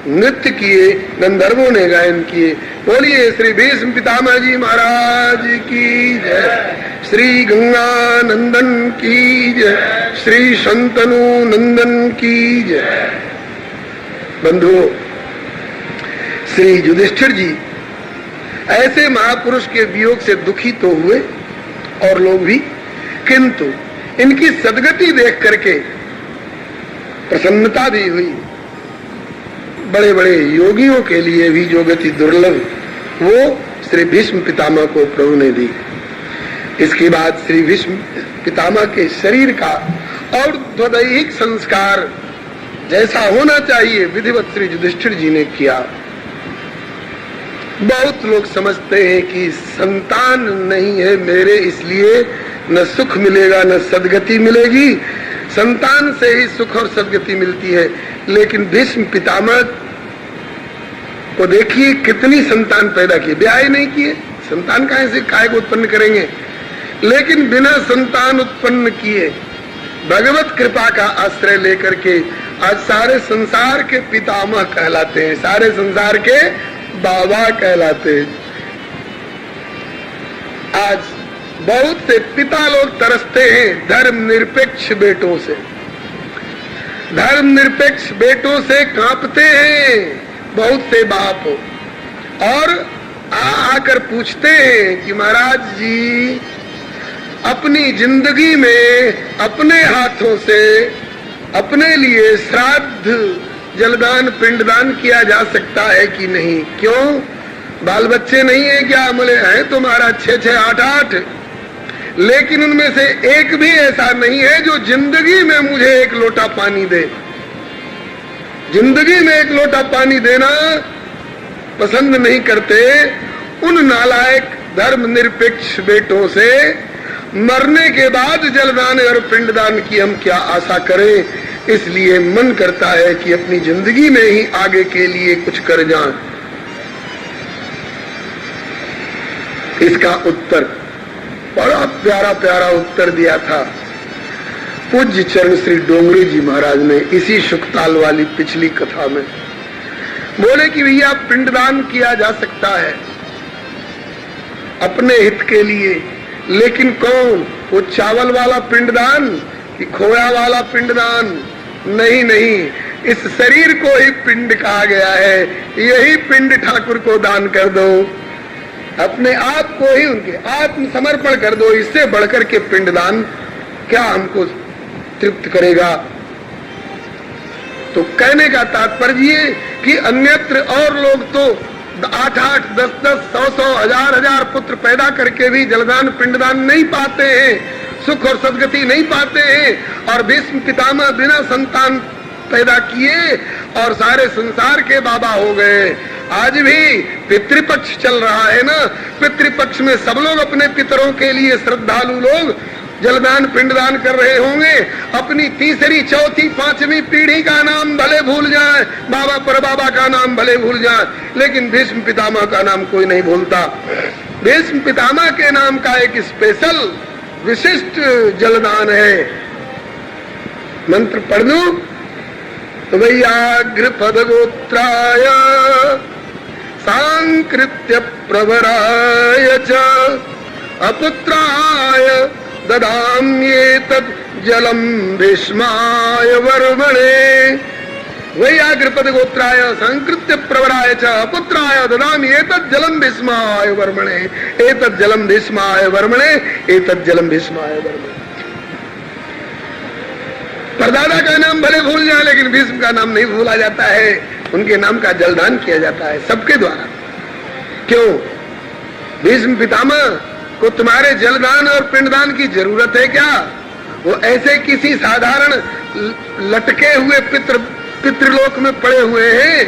नृत्य किए, गंधर्वों ने गायन किए। बोलिए श्री भीष्म पितामह जी महाराज की जय, श्री गंगा नंदन की जय, श्री शंतनु नंदन की जय। बंधुओं, श्री युधिष्ठिर जी ऐसे महापुरुष के वियोग से दुखी तो हुए और लोग भी, किंतु इनकी सदगति देख करके प्रसन्नता भी हुई। बड़े बड़े योगियों के लिए भी जो गति दुर्लभ, वो श्री भीष्म पितामह को प्रभु ने दी। इसके बाद श्री भीष्म पितामह के शरीर का और द्वदैहिक संस्कार जैसा होना चाहिए विधिवत श्री युधिष्ठिर जी ने किया। बहुत लोग समझते हैं कि संतान नहीं है मेरे, इसलिए न सुख मिलेगा न सदगति मिलेगी, संतान से ही सुख और सदगति मिलती है। लेकिन भीष्म पितामह को देखिए कितनी संतान पैदा की, ब्याह नहीं किए, संतान कहाँ से काय को उत्पन्न करेंगे, लेकिन बिना संतान उत्पन्न किए भगवत कृपा का आश्रय लेकर के आज सारे संसार के पितामह कहलाते हैं, सारे संसार के बाबा कहलाते हैं। आज बहुत से पिता लोग तरसते हैं धर्म निरपेक्ष बेटों से, धर्म निरपेक्ष बेटों से कांपते हैं बहुत से बाप, और आकर पूछते हैं कि महाराज जी अपनी जिंदगी में अपने हाथों से अपने लिए श्राद्ध, जलदान, पिंडदान किया जा सकता है कि नहीं? क्यों, बाल बच्चे नहीं है क्या? बोले हैं तो महाराज 6-6, 8-8, लेकिन उनमें से एक भी ऐसा नहीं है जो जिंदगी में मुझे एक लोटा पानी दे। जिंदगी में एक लोटा पानी देना पसंद नहीं करते। उन नालायक धर्म निरपेक्ष बेटों से मरने के बाद जलदान और पिंडदान की हम क्या आशा करें? इसलिए मन करता है कि अपनी जिंदगी में ही आगे के लिए कुछ कर जाएं। इसका उत्तर बड़ा प्यारा प्यारा उत्तर दिया था पूज्य चरण श्री डोंगरी जी महाराज ने इसी शुकताल वाली पिछली कथा में। बोले कि भैया पिंडदान किया जा सकता है अपने हित के लिए, लेकिन कौन? वो चावल वाला पिंडदान कि खोया वाला पिंडदान? नहीं नहीं, इस शरीर को ही पिंड कहा गया है, यही पिंड ठाकुर को दान कर दो, अपने आप को ही उनके आत्मसमर्पण कर दो। इससे बढ़कर के पिंडदान क्या हमको तृप्त करेगा? तो कहने का तात्पर्य ये कि अन्यत्र और लोग तो 8-8, 10-10, 100-100, 1000-1000 पुत्र पैदा करके भी जलदान पिंडदान नहीं पाते हैं, सुख और सदगति नहीं पाते हैं, और भीष्म पितामह बिना संतान पैदा किए और सारे संसार के बाबा हो गए। आज भी पितृपक्ष चल रहा है ना, पितृपक्ष में सब लोग अपने पितरों के लिए श्रद्धालु लोग जलदान पिंडदान कर रहे होंगे। अपनी तीसरी, चौथी, पांचवी पीढ़ी का नाम भले भूल जाए, बाबा पर बाबा का नाम भले भूल जाए, लेकिन भीष्म पितामह का नाम कोई नहीं भूलता। भीष्म पितामह के नाम का एक स्पेशल विशिष्ट जलदान है। मंत्र पढ़ दूं तो व्याघ्र पदगोत्राय सांकृत्य प्रवराय च अपुत्राय ददाम्येतत् जलम भीष्माय वर्मणे। वैयाग्रपद गोत्राय संकृत्य प्रवराय च अपुत्राय ददामि एतत् जलम भीष्माय वर्मणे। एतत् जलम भीष्माय वर्मणे, एतत् जलम भीष्माय वर्मणे। परदादा का नाम भले भूल जाए, लेकिन भीष्म का नाम नहीं भूला जाता है, उनके नाम का जलदान किया जाता है सबके द्वारा। क्यों? भीष्म पितामह को तुम्हारे जलदान और पिंडदान की जरूरत है क्या? वो ऐसे किसी साधारण लटके हुए पितृलोक में पड़े हुए हैं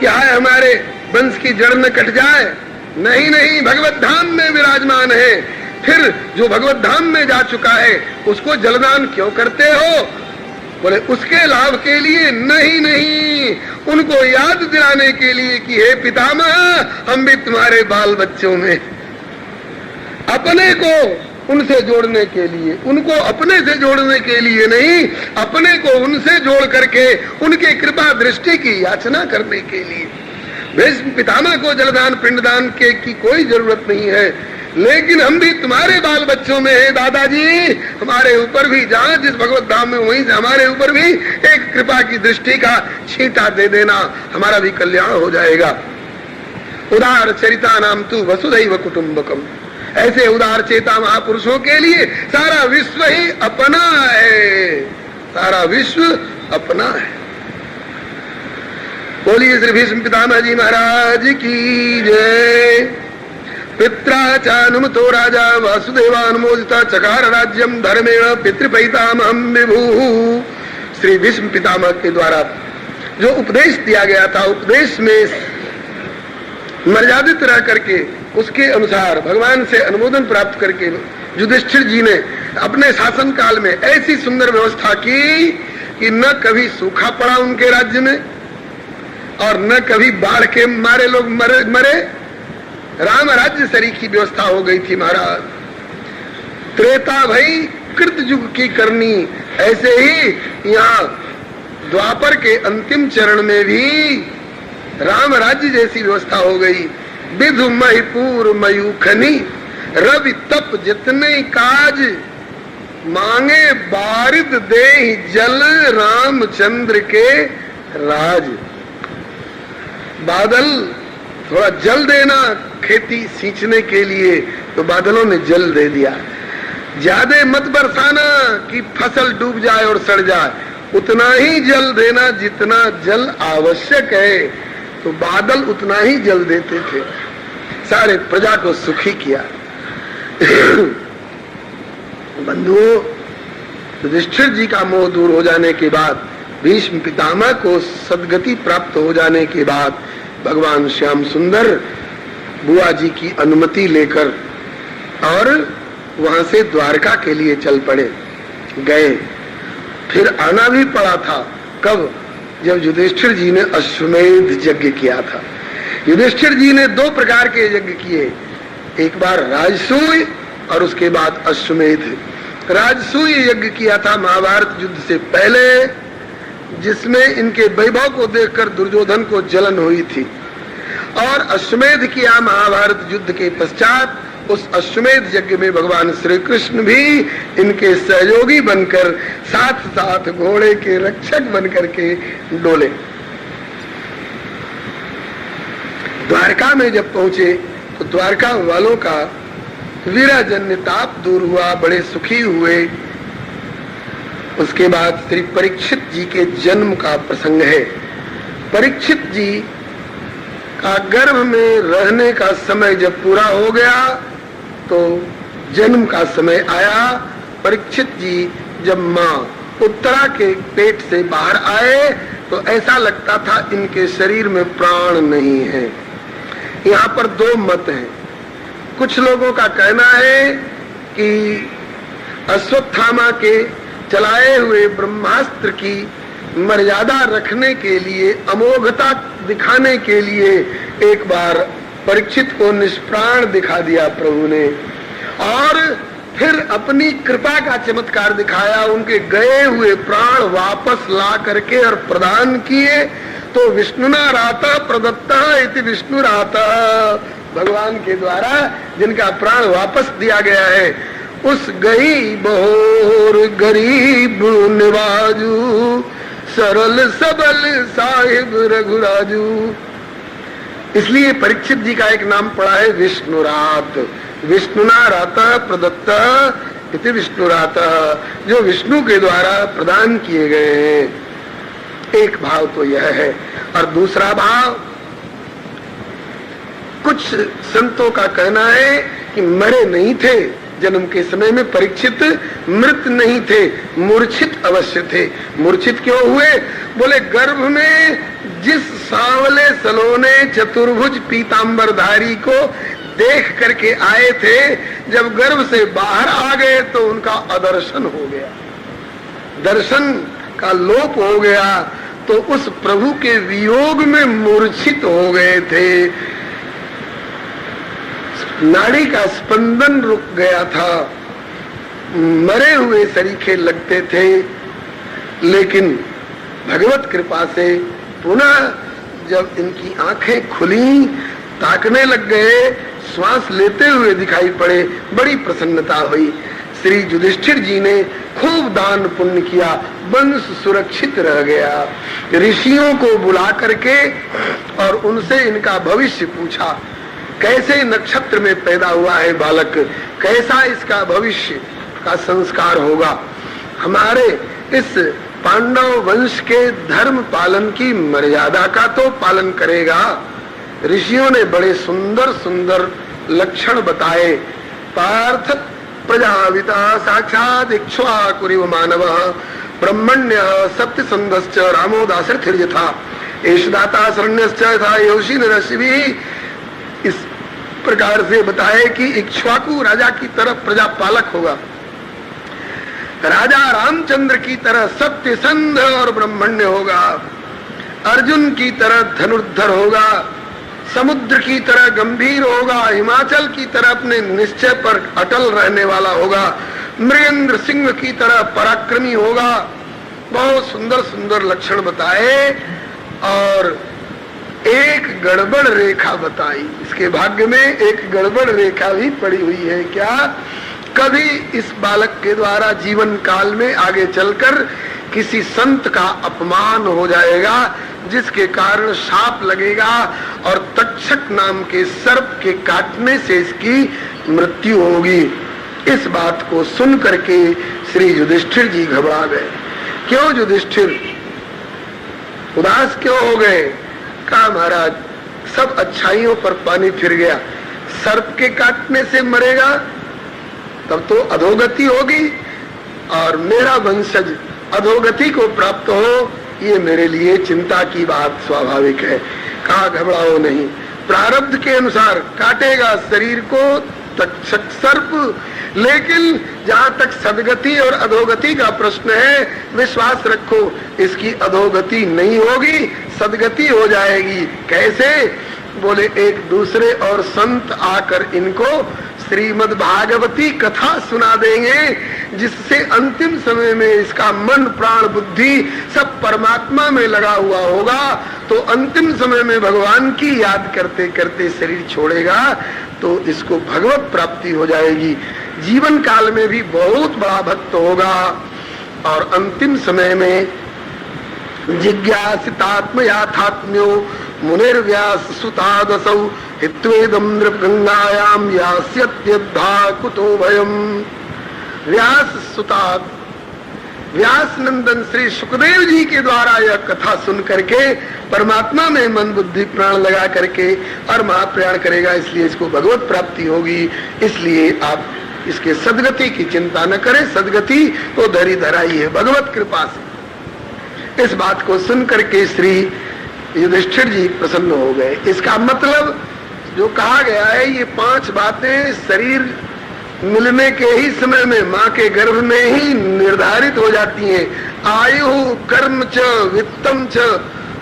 कि आए हमारे वंश की जड़ न कट जाए? नहीं नहीं, भगवत धाम में विराजमान है। फिर जो भगवत धाम में जा चुका है उसको जलदान क्यों करते हो? बोले उसके लाभ के लिए नहीं नहीं, उनको याद दिलाने के लिए कि हे पितामह, हम भी तुम्हारे बाल बच्चों में, अपने को उनसे जोड़ने के लिए, उनको अपने से जोड़ने के लिए नहीं, अपने को उनसे जोड़ करके उनके कृपा दृष्टि की याचना करने के लिए। भीष्म पितामह को जलदान पिंडदान के की कोई जरूरत नहीं है, लेकिन हम भी तुम्हारे बाल बच्चों में है दादाजी, हमारे ऊपर भी जहाँ जिस भगवत धाम में वहीं से हमारे ऊपर भी एक कृपा की दृष्टि का छींटा दे देना, हमारा भी कल्याण हो जाएगा। उदार चरिता नाम तू वसुधैव कुटुंबकम। ऐसे उदार चेता महापुरुषों के लिए सारा विश्व ही अपना है, सारा विश्व अपना है। बोलिए श्री भीष्म पितामह जी महाराज की जय। पित्रा चानुमतो राजा वासुदेवानुमोदिता चकार राज्यम धर्मेण पितृपैतामहं विभु। श्री भीष्म पितामह के द्वारा जो उपदेश दिया गया था, उपदेश में मर्यादित रह करके उसके अनुसार भगवान से अनुमोदन प्राप्त करके युधिष्ठिर जी ने अपने शासन काल में ऐसी सुंदर व्यवस्था की कि न कभी सूखा पड़ा उनके राज्य में और न कभी बाढ़ के मारे लोग मरे। राम राज्य सरी की व्यवस्था हो गई थी महाराज। त्रेता भई कृत युग की करनी, ऐसे ही यहाँ द्वापर के अंतिम चरण में भी राम राज्य जैसी व्यवस्था हो गई। विधु महिपुर मयूखनी रवि तप जितने काज, मांगे बारिद दे जल रामचंद्र के राज। बादल थोड़ा जल देना खेती सींचने के लिए, तो बादलों ने जल दे दिया। ज्यादा मत बरसाना कि फसल डूब जाए और सड़ जाए, उतना ही जल देना जितना जल आवश्यक है, तो बादल उतना ही जल देते थे। सारे प्रजा को सुखी किया। बंधुओं, युधिष्ठिर जी का मोह दूर हो जाने के बाद, भीष्म पितामह को सद्गति प्राप्त हो जाने के बाद, भगवान श्याम सुंदर बुआ जी की अनुमति लेकर और वहां से द्वारका के लिए चल पड़े गए। फिर आना भी पड़ा था। कब? जब युधिष्ठिर जी ने अश्वमेध यज्ञ किया था। युधिष्ठिर जी ने 2 प्रकार के यज्ञ किए, एक बार राजसूय और उसके बाद अश्वमेध। राजसूय यज्ञ किया था महाभारत युद्ध से पहले, जिसमें इनके वैभव को देखकर दुर्योधन को जलन हुई थी। और अश्वमेध किया महाभारत युद्ध के पश्चात। उस अश्वमेध यज्ञ में भगवान श्री कृष्ण भी इनके सहयोगी बनकर साथ साथ घोड़े के रक्षक बनकर के डोले। द्वारका में जब पहुंचे तो द्वारका वालों का वीराजन्य ताप दूर हुआ, बड़े सुखी हुए। उसके बाद श्री परीक्षित जी के जन्म का प्रसंग है। परीक्षित जी का गर्भ में रहने का समय जब पूरा हो गया तो जन्म का समय आया। परीक्षित जी जब माँ उत्तरा के पेट से बाहर आए तो ऐसा लगता था इनके शरीर में प्राण नहीं है। यहाँ पर दो मत हैं। कुछ लोगों का कहना है कि अश्वत्थामा के चलाए हुए ब्रह्मास्त्र की मर्यादा रखने के लिए, अमोघता दिखाने के लिए एक बार परीक्षित को निष्प्राण दिखा दिया प्रभु ने, और फिर अपनी कृपा का चमत्कार दिखाया। उनके गए हुए प्राण वापस ला करके और प्रदान किए। तो विष्णुना राता प्रदत्ता इति विष्णु राता, भगवान के द्वारा जिनका प्राण वापस दिया गया है, उस गई बहोर गरीब निवाजू, सरल सबल साहिब रघुराजू। इसलिए परीक्षित जी का एक नाम पड़ा है विष्णुरात। विष्णुना राता प्रदत्ता इति विष्णुराता, जो विष्णु के द्वारा प्रदान किए गए हैं। एक भाव तो यह है। और दूसरा भाव, कुछ संतों का कहना है कि मरे नहीं थे जन्म के समय में। परीक्षित मृत नहीं थे, मूर्छित अवश्य थे। मूर्छित क्यों हुए? बोले गर्भ में जिस सांवले सलोने चतुर्भुज पीतांबरधारी को देख करके आए थे, जब गर्भ से बाहर आ गए तो उनका अदर्शन हो गया, दर्शन का लोप हो गया। तो उस प्रभु के वियोग में मूर्छित हो गए थे। नाड़ी का स्पंदन रुक गया था, मरे हुए सरीखे लगते थे। लेकिन भगवत कृपा से पुनः जब इनकी आंखें खुली, ताकने लग गए, श्वास लेते हुए दिखाई पड़े, बड़ी प्रसन्नता हुई। श्री युधिष्ठिर जी ने खूब दान पुण्य किया, वंश सुरक्षित रह गया। ऋषियों को बुला करके और उनसे इनका भविष्य पूछा, कैसे नक्षत्र में पैदा हुआ है बालक, कैसा इसका भविष्य का संस्कार होगा, हमारे इस पांडव वंश के धर्म पालन की मर्यादा का तो पालन करेगा। ऋषियों ने बड़े सुंदर सुंदर लक्षण बताए। पार्थ प्रजाविता साक्षात इक्ष्वाकुरिव मानवः ब्रह्मण्य सत्य संधश्च रामो दाशरथिर्यथा एष दाता शरण्यश्च यथा योषि नरसिभिः। इस प्रकार से बताए कि इक्ष्वाकु राजा की तरह प्रजा पालक होगा, राजा रामचंद्र की तरह सत्य संध और ब्रह्मण्य होगा, अर्जुन की तरह धनुर्धर होगा, समुद्र की तरह गंभीर होगा, हिमाचल की तरह अपने निश्चय पर अटल रहने वाला होगा, मृगेंद्र सिंह की तरह पराक्रमी होगा। बहुत सुंदर सुंदर लक्षण बताए और एक गड़बड़ रेखा बताई। इसके भाग्य में एक गड़बड़ रेखा भी पड़ी हुई है। क्या? कभी इस बालक के द्वारा जीवन काल में आगे चलकर किसी संत का अपमान हो जाएगा, जिसके कारण शाप लगेगा और तक्षक नाम के सर्प के काटने से इसकी मृत्यु होगी। इस बात को सुन करके श्री युधिष्ठिर जी घबरा गए। क्यों युधिष्ठिर उदास क्यों हो गए? कहा महाराज, सब अच्छाइयों पर पानी फिर गया, सर्प के काटने से मरेगा तब तो अधोगति होगी, और मेरा वंशज अधोगति को प्राप्त हो, ये मेरे लिए चिंता की बात स्वाभाविक है। कहा घबराओ नहीं, प्रारब्ध के अनुसार काटेगा शरीर को तक्षक सर्प, लेकिन जहां तक सदगति और अधोगति का प्रश्न है, विश्वास रखो इसकी अधोगति नहीं होगी, सदगति हो जाएगी। कैसे? बोले एक दूसरे और संत आकर इनको श्रीमद् भागवती कथा सुना देंगे, जिससे अंतिम समय में इसका मन प्राण बुद्धि सब परमात्मा में लगा हुआ होगा, तो अंतिम समय में भगवान की याद करते करते शरीर छोड़ेगा, तो इसको भगवत प्राप्ति हो जाएगी। जीवन काल में भी बहुत बड़ा भक्त होगा और अंतिम समय में जिज्ञासितात्म याथात्म्यो मुनिर्व्यास सुतादसौ हित्वेदम नृपगंगायाम यास्यत्यद्धा कुतो भयम। व्यास सुतात, व्यास नंदन श्री सुखदेव जी के द्वारा यह कथा सुन करके परमात्मा में मन बुद्धि प्राण लगा करके और महाप्रयाण करेगा, इसलिए इसको भगवत प्राप्ति होगी। इसलिए आप इसके सदगति की चिंता न करें, सदगति तो धरी धराई है भगवत कृपा से। इस बात को सुन करके श्री युधिष्ठिर जी प्रसन्न हो गए। इसका मतलब जो कहा गया है, ये 5 बातें शरीर मिलने के ही समय में माँ के गर्भ में ही निर्धारित हो जाती हैं। आयु कर्म च वित्तम च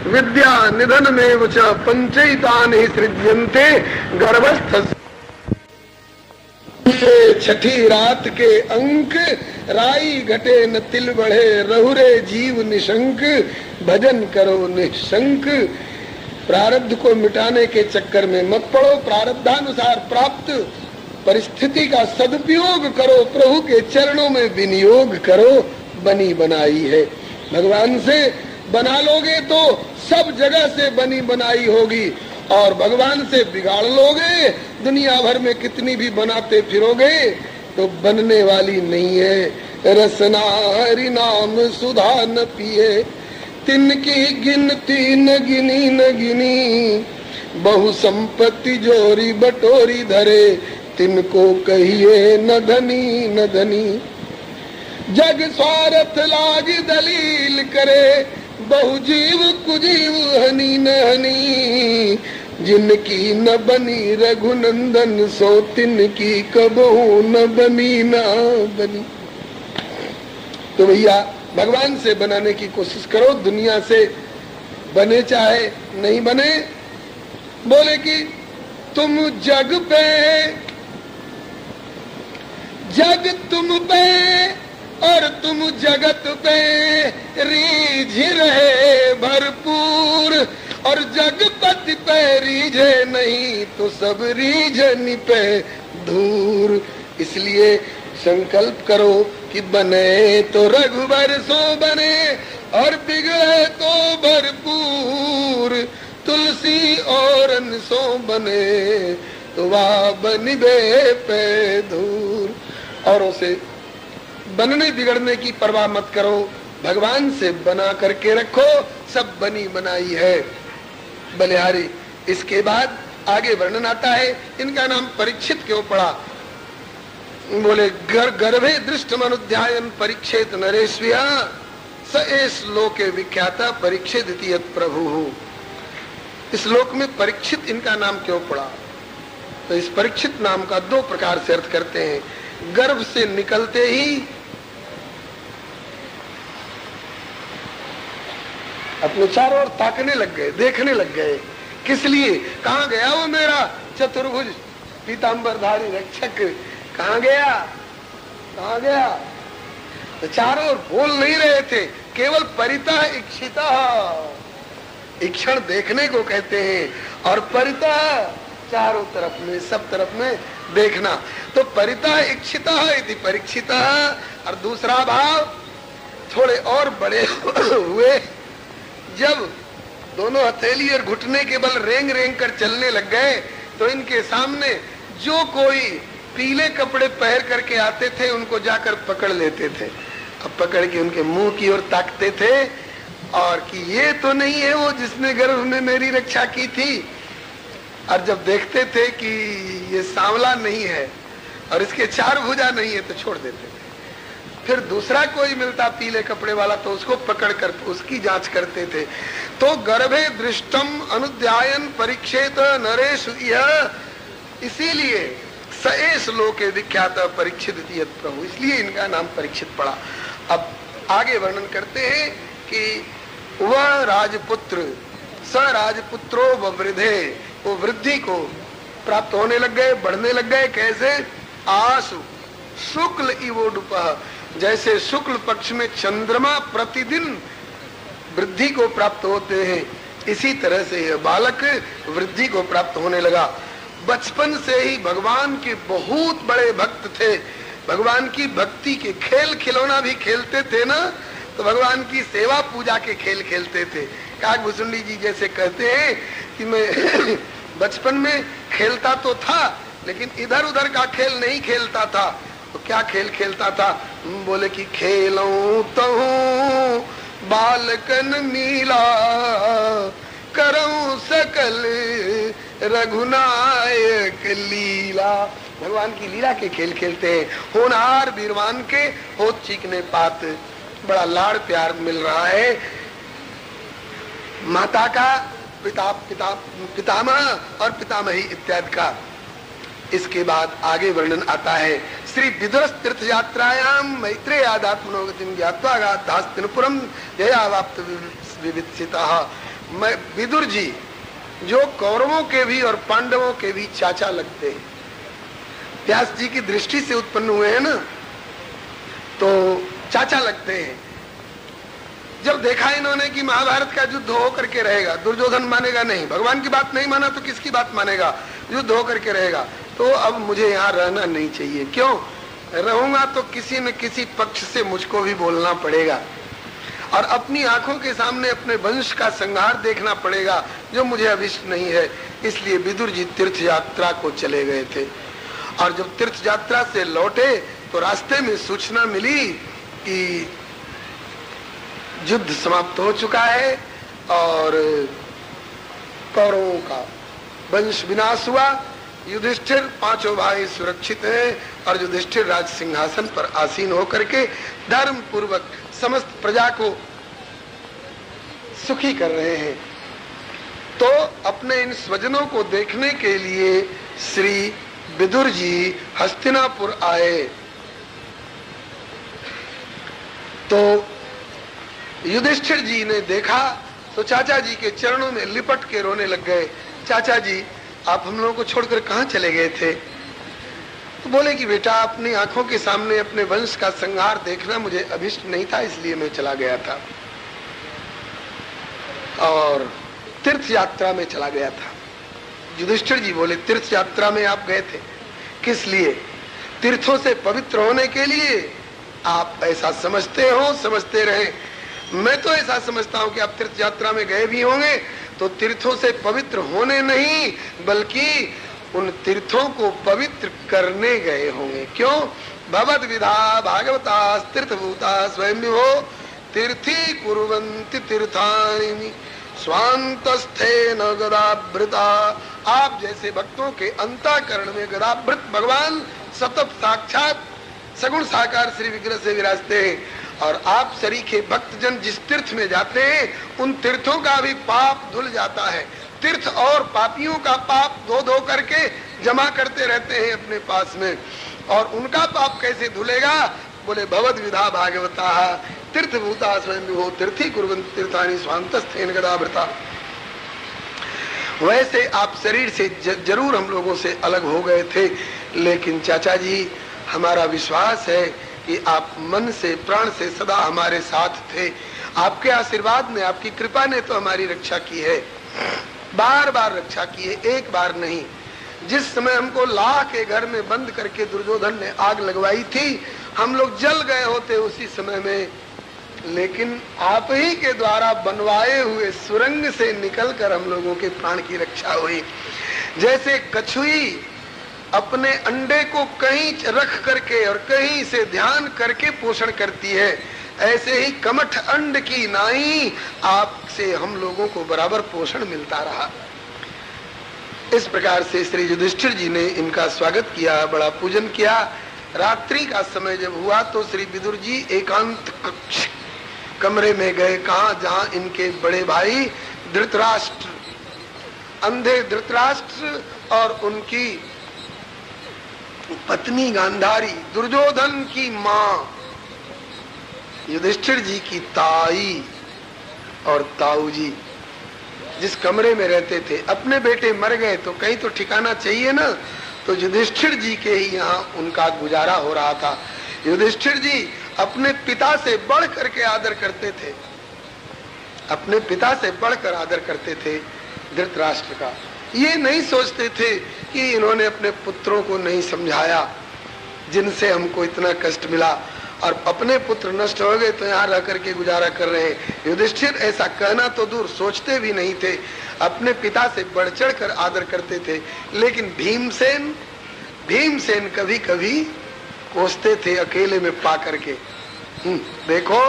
विद्या निधन में च पंचैतानि सृज्यन्ते गर्भस्थ। छठी रात के अंक राई घटे न तिल बढ़े, रहुरे जीव निशंक भजन करो निशंक। प्रारब्ध को मिटाने के चक्कर में मत पड़ो, प्रारब्धानुसार प्राप्त परिस्थिति का सदुपयोग करो, प्रभु के चरणों में विनियोग करो। बनी बनाई है भगवान से बना लोगे तो सब जगह से बनी बनाई होगी, और भगवान से बिगाड़ लोगे, दुनिया भर में कितनी भी बनाते फिरोगे तो बनने वाली नहीं है। रसना हरि नाम सुधा न पिए, तिनकी गिनती न गिनी न गिनी। बहु संपत्ति जोरी बटोरी धरे, तिनको कहिए न धनी न धनी। जग स्वार्थ लाग दलील करे, बहु जीव कुजीव हनी न हनी। जिनकी न बनी रघुनंदन, सो तिनकी कबहू न बनी न बनी। तो भैया भगवान से बनाने की कोशिश करो, दुनिया से बने चाहे नहीं बने। बोले कि तुम जग पे, जग तुम पे और तुम जगत पे रीझ रहे भरपूर, और जगपति पे रीझे नहीं तो सब रीझनी पे दूर। इसलिए संकल्प करो कि बने तो रघुबर सो बने, और बिगड़े तो भरपूर। तुलसी और सो बने तो वह बनिबे पे दूर। औरों से बनने बिगड़ने की परवाह मत करो, भगवान से बना करके रखो, सब बनी बनाई है बलिहारी। इसके बाद आगे वर्णन आता है, इनका नाम परीक्षित क्यों पड़ा। बोले गर्भे दृष्ट मनुध्यायन परीक्षित नरेश्विया, स एस लोके विख्याता परीक्षित इति प्रभु। इस लोक में परीक्षित इनका नाम क्यों पड़ा, तो इस परीक्षित नाम का 2 प्रकार से अर्थ करते हैं। गर्भ से निकलते ही अपने चारों ओर ताकने लग गए, देखने लग गए। किस लिए? कहाँ गया वो मेरा चतुर्भुज पीतांबरधारी रक्षक, कहाँ गया, कहाँ गया। तो चारों ओर बोल नहीं रहे थे, केवल परितः इक्षिता, इक्षण देखने को कहते हैं, और परितः चारों तरफ में, सब तरफ में देखना। तो परितः इक्षिता इति परीक्षिता। और दूसरा भाव थोड़े और बड़े हुए, जब दोनों हथेली और घुटने के बल रेंग रेंग कर चलने लग गए, तो इनके सामने जो कोई पीले कपड़े पहन करके आते थे उनको जाकर पकड़ लेते थे। अब पकड़ के उनके मुंह की ओर ताकते थे, और कि ये तो नहीं है वो जिसने गर्भ में मेरी रक्षा की थी। और जब देखते थे कि ये सांवला नहीं है और इसके 4 भुजा नहीं है तो छोड़ देते थे। फिर दूसरा कोई मिलता पीले कपड़े वाला तो उसको पकड़कर उसकी जांच करते थे। तो गर्भे दृष्टम अनुध्यायन परीक्षित नरेश, इसीलिए सएस लोके विख्यात परीक्षित प्रभु, इसलिए इनका नाम परीक्षित पड़ा। अब आगे वर्णन करते हैं कि वह राजपुत्र स राजपुत्रो वृद्धे, वो वृद्धि को प्राप्त होने लग गए, बढ़ने लग गए। कैसे? आसु शुक्ल इवोडुपः, जैसे शुक्ल पक्ष में चंद्रमा प्रतिदिन वृद्धि को प्राप्त होते हैं, इसी तरह से यह बालक वृद्धि को प्राप्त होने लगा। बचपन से ही भगवान के बहुत बड़े भक्त थे, भगवान की भक्ति के खेल खिलौना भी खेलते थे ना, तो भगवान की सेवा पूजा के खेल खेलते थे। काकभूषुंडी जी जैसे कहते हैं कि मैं बचपन में खेलता तो था लेकिन इधर उधर का खेल नहीं खेलता था। तो क्या खेल खेलता था? बोले कि खेलूं तो बालकन मीला, करऊं सकल रघुनायक लीला। भगवान की लीला के खेल खेलते हैं। होनहार बीरवान के होत चीकने पात, बड़ा लाड़ प्यार मिल रहा है। माता का पितामह और पितामही इत्यादि का। इसके बाद आगे वर्णन आता है। श्री विदुर तीर्थ यात्रायाम मैत्रेय आध्यात्मनोगतिम ज्ञात्वा गाधास्तिनपुरम जयावाप्त विवित्सितः। विदुर जी जो कौरवों के भी और पांडवों के भी चाचा लगते हैं, व्यास जी की दृष्टि से उत्पन्न हुए हैं ना, तो चाचा लगते हैं। जब देखा इन्होंने कि महाभारत का युद्ध होकर के रहेगा, दुर्योधन मानेगा नहीं, भगवान की बात नहीं माना तो किसकी बात मानेगा, युद्ध होकर के रहेगा, तो अब मुझे यहाँ रहना नहीं चाहिए। क्यों रहूंगा तो किसी न किसी पक्ष से मुझको भी बोलना पड़ेगा और अपनी आंखों के सामने अपने वंश का संहार देखना पड़ेगा, जो मुझे अभिष्ट नहीं है। इसलिए विदुर जी तीर्थ यात्रा को चले गए थे। और जब तीर्थ यात्रा से लौटे तो रास्ते में सूचना मिली कि युद्ध समाप्त हो चुका है और कौरवों का वंश विनाश हुआ। युधिष्ठिर पांचों भाई सुरक्षित हैं और युधिष्ठिर राज सिंहासन पर आसीन होकर के धर्म पूर्वक समस्त प्रजा को सुखी कर रहे हैं। तो अपने इन स्वजनों को देखने के लिए श्री विदुर जी हस्तिनापुर आए। तो युधिष्ठिर जी ने देखा तो चाचा जी के चरणों में लिपट के रोने लग गए। चाचा जी आप हम लोगों को छोड़कर कहां चले गए थे? तो बोले कि बेटा अपनी आंखों के सामने अपने वंश का संहार देखना मुझे अभिष्ट नहीं था, इसलिए मैं चला गया था और तीर्थ यात्रा में चला गया था। युधिष्ठिर जी बोले तीर्थ यात्रा में आप गए थे किस लिए? तीर्थों से पवित्र होने के लिए। आप ऐसा समझते हो, समझते रहे। मैं तो ऐसा समझता हूं कि आप तीर्थ यात्रा में गए भी होंगे तो तीर्थों से पवित्र होने नहीं बल्कि उन तीर्थों को पवित्र करने गए होंगे। क्यों? भगवद विधा भागवता तीर्थभूता स्वयं विभो तीर्थी कुर्वन्ति तीर्थानि स्वांतस्थे न गदाभृता। आप जैसे भक्तों के अंतःकरण में गदाभृत भगवान सतत साक्षात सगुण साकार श्री विग्रह से विराजते हैं। और आप सरीखे भक्तजन जिस तीर्थ में जाते हैं उन तीर्थों का भी पाप धुल जाता है। तीर्थ और पापियों का पाप धो धो करके जमा करते रहते हैं अपने पास में। और उनका पाप कैसे धुलेगा? बोले भगवद विधा भागवता तीर्थभूता स्वयं विभो तीर्थी कुर्वन्ति तीर्थानि स्वांतस्थेन गदाभृता। वैसे आप शरीर से जरूर हम लोगों से अलग हो गए थे, लेकिन चाचा जी हमारा विश्वास है कि आप मन से प्राण से सदा हमारे साथ थे। आपके आशीर्वाद ने, आपकी कृपा ने तो हमारी रक्षा की है, बार बार रक्षा की है, एक बार नहीं। जिस समय हमको लाह के घर में बंद करके दुर्योधन ने आग लगवाई थी, हम लोग जल गए होते उसी समय में, लेकिन आप ही के द्वारा बनवाए हुए सुरंग से निकलकर हम लोगों के प्राण की रक्षा हुई। जैसे कछुई अपने अंडे को कहीं रख करके और कहीं से ध्यान करके पोषण करती है, ऐसे ही कमठ अंड की नाई आपसे हम लोगों को बराबर पोषण मिलता रहा। इस प्रकार से श्री युधिष्ठिर जी ने इनका स्वागत किया, बड़ा पूजन किया। रात्रि का समय जब हुआ तो श्री विदुर जी एकांत कक्ष कमरे में गए, कहा जहां इनके बड़े भाई धृतराष्ट्र, अंधे धृतराष्ट्र और उनकी पत्नी गांधारी, दुर्योधन की मां, युधिष्ठिर जी की ताई और ताऊ जी जिस कमरे में रहते थे। अपने बेटे मर गए तो कहीं तो ठिकाना चाहिए ना, तो युधिष्ठिर जी के ही यहाँ उनका गुजारा हो रहा था। युधिष्ठिर जी अपने पिता से बढ़ करके आदर करते थे, अपने पिता से बढ़कर आदर करते थे धृतराष्ट्र का। ये नहीं सोचते थे कि इन्होंने अपने पुत्रों को नहीं समझाया, जिनसे हमको इतना कष्ट मिला, और अपने पुत्र नष्ट हो गए तो यहाँ रह करके गुजारा कर रहे हैं। युधिष्ठिर ऐसा कहना तो दूर, सोचते भी नहीं थे, अपने पिता से बढ़ चढ़ कर आदर करते थे। लेकिन भीमसेन कभी कभी कोसते थे अकेले में पा करके। देखो,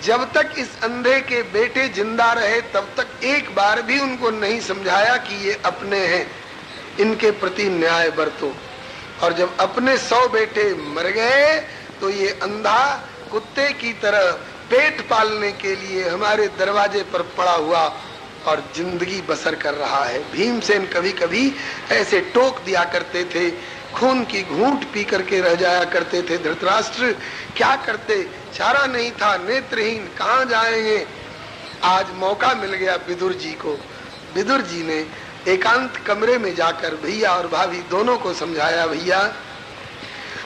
जब तक इस अंधे के बेटे जिंदा रहे तब तक एक बार भी उनको नहीं समझाया कि ये अपने हैं, इनके प्रति न्याय बरतो। और जब अपने 100 बेटे मर गए तो ये अंधा कुत्ते की तरह पेट पालने के लिए हमारे दरवाजे पर पड़ा हुआ और जिंदगी बसर कर रहा है। भीमसेन कभी कभी ऐसे टोक दिया करते थे, खून की घूंट पी करके रह जाया करते थे। धृतराष्ट्र क्या करते, चारा नहीं था, नेत्रहीन कहाँ जाएंगे। आज मौका मिल गया विदुर जी को। विदुर जी ने एकांत कमरे में जाकर भैया और भाभी दोनों को समझाया, भैया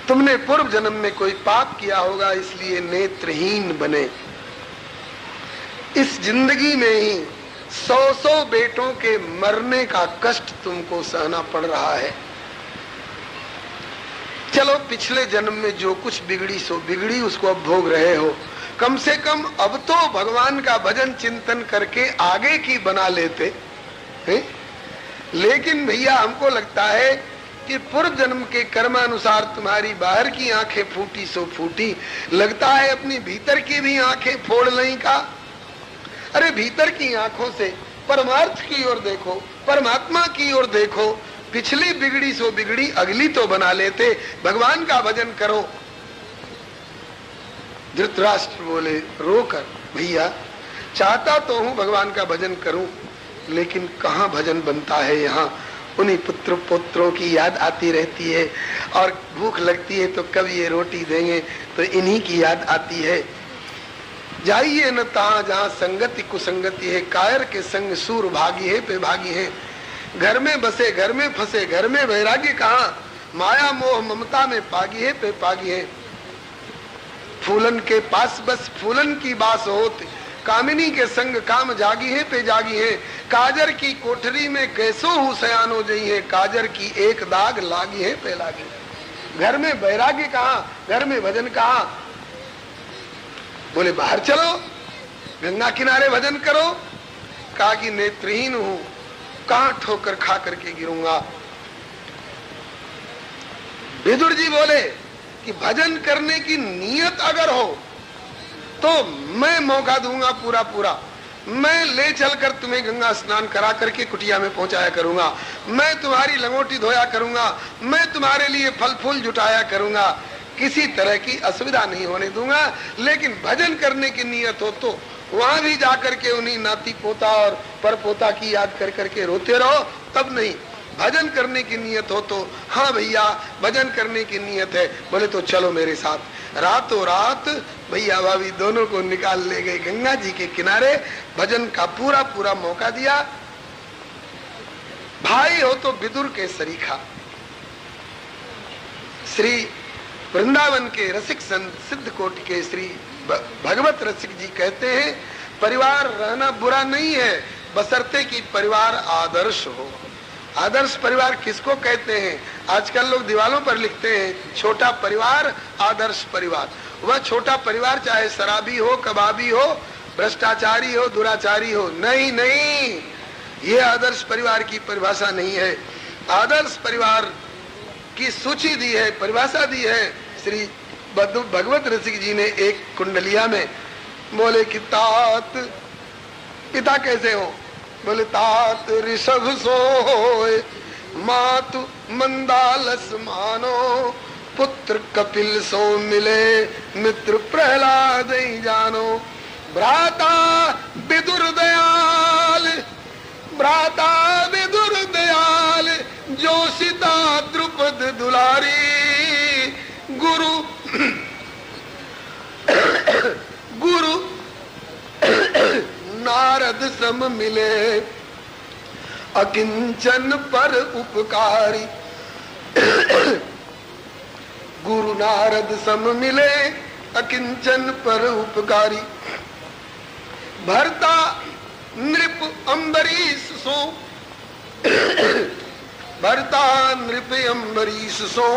तुमने पूर्व जन्म में कोई पाप किया होगा इसलिए नेत्रहीन बने। इस जिंदगी में ही 100 बेटों के मरने का कष्ट तुमको सहना पड़ रहा है। चलो, पिछले जन्म में जो कुछ बिगड़ी सो बिगड़ी, उसको अब भोग रहे हो। कम से कम अब तो भगवान का भजन चिंतन करके आगे की बना लेते हैं। लेकिन भैया हमको लगता है कि पूर्व जन्म के कर्मानुसार तुम्हारी बाहर की आंखें फूटी सो फूटी, लगता है अपनी भीतर की भी आंखें फोड़ लें का। अरे भीतर की आंखों से परमार्थ की ओर देखो, परमात्मा की ओर देखो। पिछली बिगड़ी सो बिगड़ी, अगली तो बना लेते, भगवान का भजन करो। धृतराष्ट्र बोले रोकर, भैया चाहता तो हूं भगवान का भजन करूं, लेकिन कहाँ भजन बनता है यहाँ। उन्हीं पुत्र पुत्रों की याद आती रहती है, और भूख लगती है तो कब ये रोटी देंगे, तो इन्हीं की याद आती है। जाइए न तहाँ जहाँ संगति कुसंगति है, कायर के संग सूर भागी है पे भागी है। घर में बसे घर में फंसे, घर में वैराग्य कहाँ, माया मोह ममता में पागी है पे पागी है। फूलन के पास बस फूलन की बास होत, कामिनी के संग काम जागी है पे जागी है। काजर की कोठरी में कैसो हूँ सयानो जई है, काजर की एक दाग लागी है पे लागी। घर में वैराग्य कहाँ, घर में भजन कहाँ। बोले बाहर चलो, गंगा किनारे भजन करो। कहा कि नेत्रहीन हूँ, कहाँ ठोकर खा करके गिरूंगा। विदुर जी बोले कि भजन करने की नीयत अगर हो तो मैं मौका दूंगा पूरा पूरा। मैं ले चलकर तुम्हें गंगा स्नान करा करके कुटिया में पहुंचाया करूंगा, मैं तुम्हारी लंगोटी धोया करूंगा, मैं तुम्हारे लिए फल फूल जुटाया करूंगा, किसी तरह की असुविधा नहीं होने दूंगा। लेकिन भजन करने की नीयत हो तो वहां भी जाकर के उन्हीं नाती पोता और पर पोता की याद कर करके रोते रहो, तब नहीं। भजन करने की नियत हो तो हाँ भैया भजन करने की नियत है, बोले तो चलो मेरे साथ। रातों रात भैया भाभी दोनों को निकाल ले गए गंगा जी के किनारे, भजन का पूरा पूरा मौका दिया। भाई हो तो विदुर के सरीखा। श्री वृंदावन के रसिक संत सिद्धकोट के श्री भगवत रसिक जी कहते हैं, परिवार रहना बुरा नहीं है, बशर्ते कि परिवार आदर्श हो। आदर्श परिवार किसको कहते हैं? आजकल लोग दीवारों पर लिखते हैं छोटा परिवार, आदर्श परिवार। वह छोटा परिवार चाहे शराबी हो, कबाबी हो, भ्रष्टाचारी हो, दुराचारी हो, नहीं नहीं, ये आदर्श परिवार की परिभाषा नहीं है। आदर्श परिवार की सूची दी है, परिभाषा दी है श्री भगवत रसिक जी ने एक कुंडलिया में। बोले कि तात पिता कैसे हो? बोले तात ऋषभ सोए, मातु मंदालस मानो, पुत्र कपिल सो मिले, मित्र प्रहलाद ही जानो। भ्राता विदुर दयाल, भ्राता विदुर दयाल, जोशिता द्रुपद दुलारी, गुरु गुरु नारद सम मिले, अकिंचन पर उपकारी, गुरु नारद सम मिले अकिंचन पर उपकारी। भरता नृप अम्बरीश सो भरता नृप अम्बरीश सो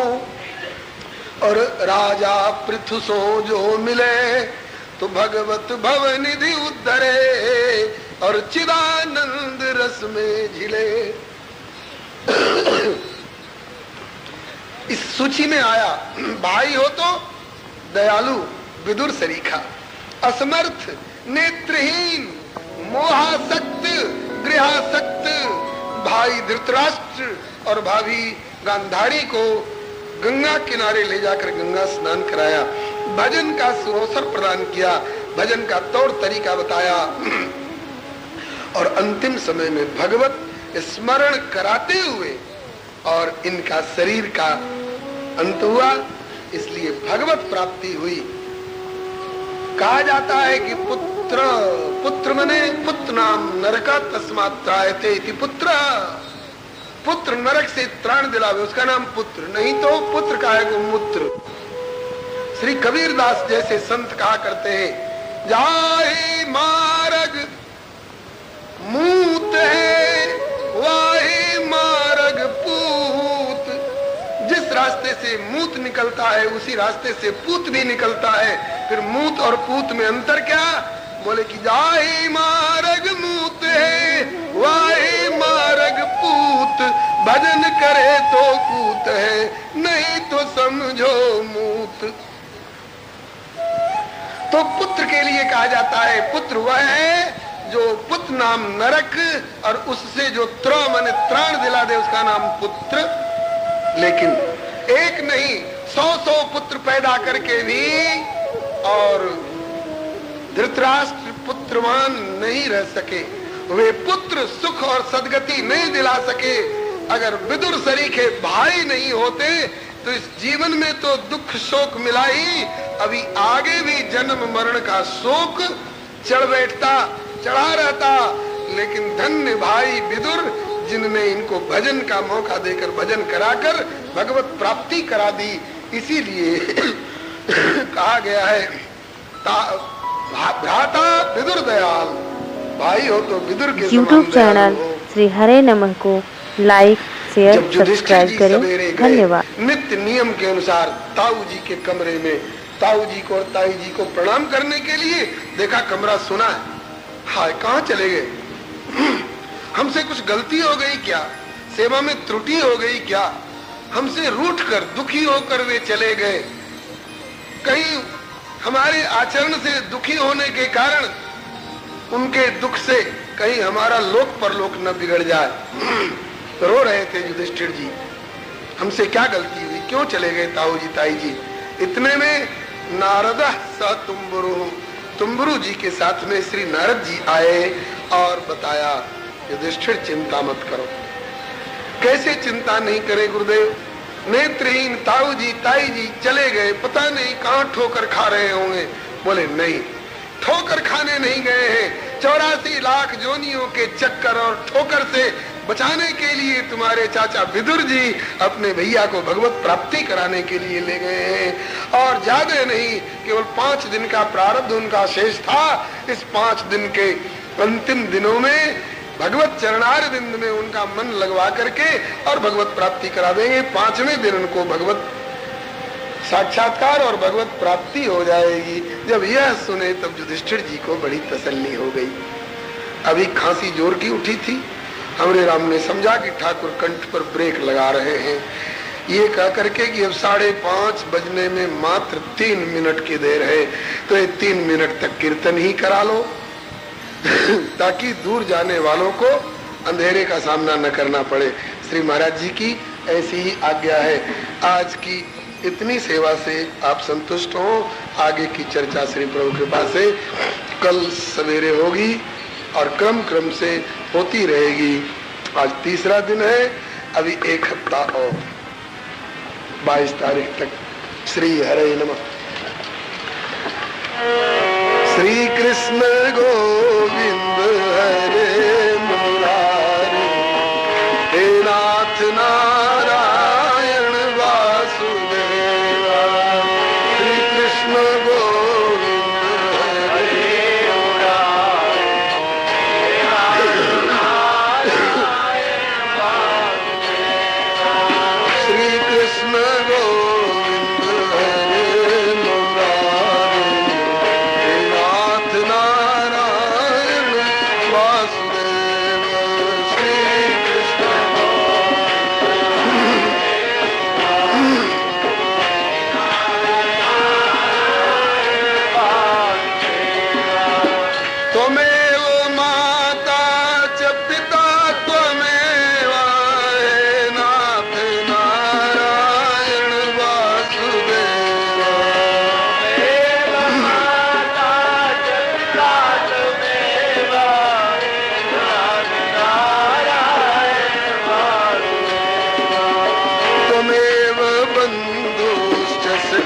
और राजा पृथु सो जो मिले तो भगवत भव निधि उद्धरे और चिदानंद रस में झिले। इस सूची में आया भाई हो तो दयालु विदुर सरीखा, असमर्थ नेत्रहीन मोहासक्त गृहासक्त भाई धृतराष्ट्र और भाभी गांधारी को गंगा किनारे ले जाकर गंगा स्नान कराया, भजन का सुअवसर प्रदान किया, भजन का तौर तरीका बताया और अंतिम समय में भगवत स्मरण कराते हुए और इनका शरीर का अंत हुआ, इसलिए भगवत प्राप्ति हुई। कहा जाता है कि पुत्र पुत्र मने पुत्र नाम नरक तस्मात् त्रायते इति पुत्र, पुत्र नरक से त्राण दिलावे उसका नाम पुत्र, नहीं तो पुत्र काहे को मूत्र। श्री कबीरदास जैसे संत कहा करते हैं, जाहे मार्ग मूत है वाहे मार्ग पूत। जिस रास्ते से मूत निकलता है उसी रास्ते से पूत भी निकलता है। फिर मूत और पूत में अंतर क्या? बोले कि जाहे मार्ग मूत है वाहे मार्ग पूत, भजन करे तो पूत है नहीं तो समझो मूत। तो पुत्र के लिए कहा जाता है पुत्र वह है जो पुत्र नाम नरक और उससे जो त्र त्राण दिला दे उसका नाम पुत्र। लेकिन एक नहीं 100 पुत्र पैदा करके भी और धृतराष्ट्र पुत्रवान नहीं रह सके, वे पुत्र सुख और सदगति नहीं दिला सके। अगर विदुर सरीखे भाई नहीं होते तो इस जीवन में तो दुख शोक मिला ही, अभी आगे भी जन्म मरण का शोक चढ़ बैठता चढ़ा रहता। लेकिन धन्य भाई विदुर जिनने इनको भजन का मौका देकर भजन कराकर भगवत प्राप्ति करा दी। इसीलिए कहा गया है भ्राता विदुर दयाल, भाई हो तो विदुर के यूट्यूब चैनल श्री हरे नमः को लाइक शेयर सब्सक्राइब करें। धन्यवाद। नित्य नियम के अनुसार ताऊ जी के कमरे में ताऊ जी को और ताई जी को प्रणाम करने के लिए देखा कमरा सुना है। हाय कहाँ चले गए? हमसे कुछ गलती हो गई क्या? सेवा में त्रुटि हो गई क्या? हमसे रूठ कर दुखी होकर वे चले गए। कहीं हमारे आचरण से दुखी होने के कारण उनके दुख से कहीं हमारा लोक परलोक न बिगड़ जाए। रो रहे थे युधिष्ठिर जी, हमसे क्या गलती हुई, क्यों चले गए ताऊ जी ताई जी? इतने में नारद स तुम्बरु जी के साथ में श्री नारद जी आए और बताया युधिष्ठिर चिंता मत करो। कैसे चिंता नहीं करे गुरुदेव? नेत्रहीन ताऊ जी ताई जी चले गए, पता नहीं कहाँ ठोकर खा रहे होंगे। बोले नहीं, ठोकर खाने नहीं गए हैं, 84 लाख जोनियों के चक्कर और ठोकर से बचाने के लिए तुम्हारे चाचा विदुर जी अपने भैया को भगवत प्राप्ति कराने के लिए ले गए हैं। और ज्यादा नहीं, केवल 5 दिन का प्रारब्ध उनका शेष था। इस 5 दिन के अंतिम दिनों में भगवत चरणार बिंद में उनका मन लगवा करके और भगवत प्राप्ति करा देंगे। 5वें दिन उनको भगवत साक्षात्कार और भगवत प्राप्ति हो जाएगी। जब यह सुने तब युधिष्ठिर जी को बड़ी तसल्ली हो गई। अभी खांसी जोर की उठी थी। हमरे राम ने समझा कि ठाकुर कंठ पर ब्रेक लगा रहे हैं। ये कह करके कि अब 5:30 बजने में मात्र 3 मिनट की देर है, तो ये 3 मिनट तक कीर्तन ही करा लो ताकि दूर जाने वालों को अंधेरे का सामना न करना पड़े। श्री महाराज जी की ऐसी ही आज्ञा है। आज की इतनी सेवा से आप संतुष्ट हो। आगे की चर्चा श्री प्रभु कृपा से कल सवेरे होगी और क्रम क्रम से होती रहेगी। आज 3रा दिन है, अभी 1 हफ्ता और 22 तारीख तक। श्री हरे नमः। श्री कृष्ण गोविंद हरे मुरारी, हे नाथ नारायण वासुदेवा,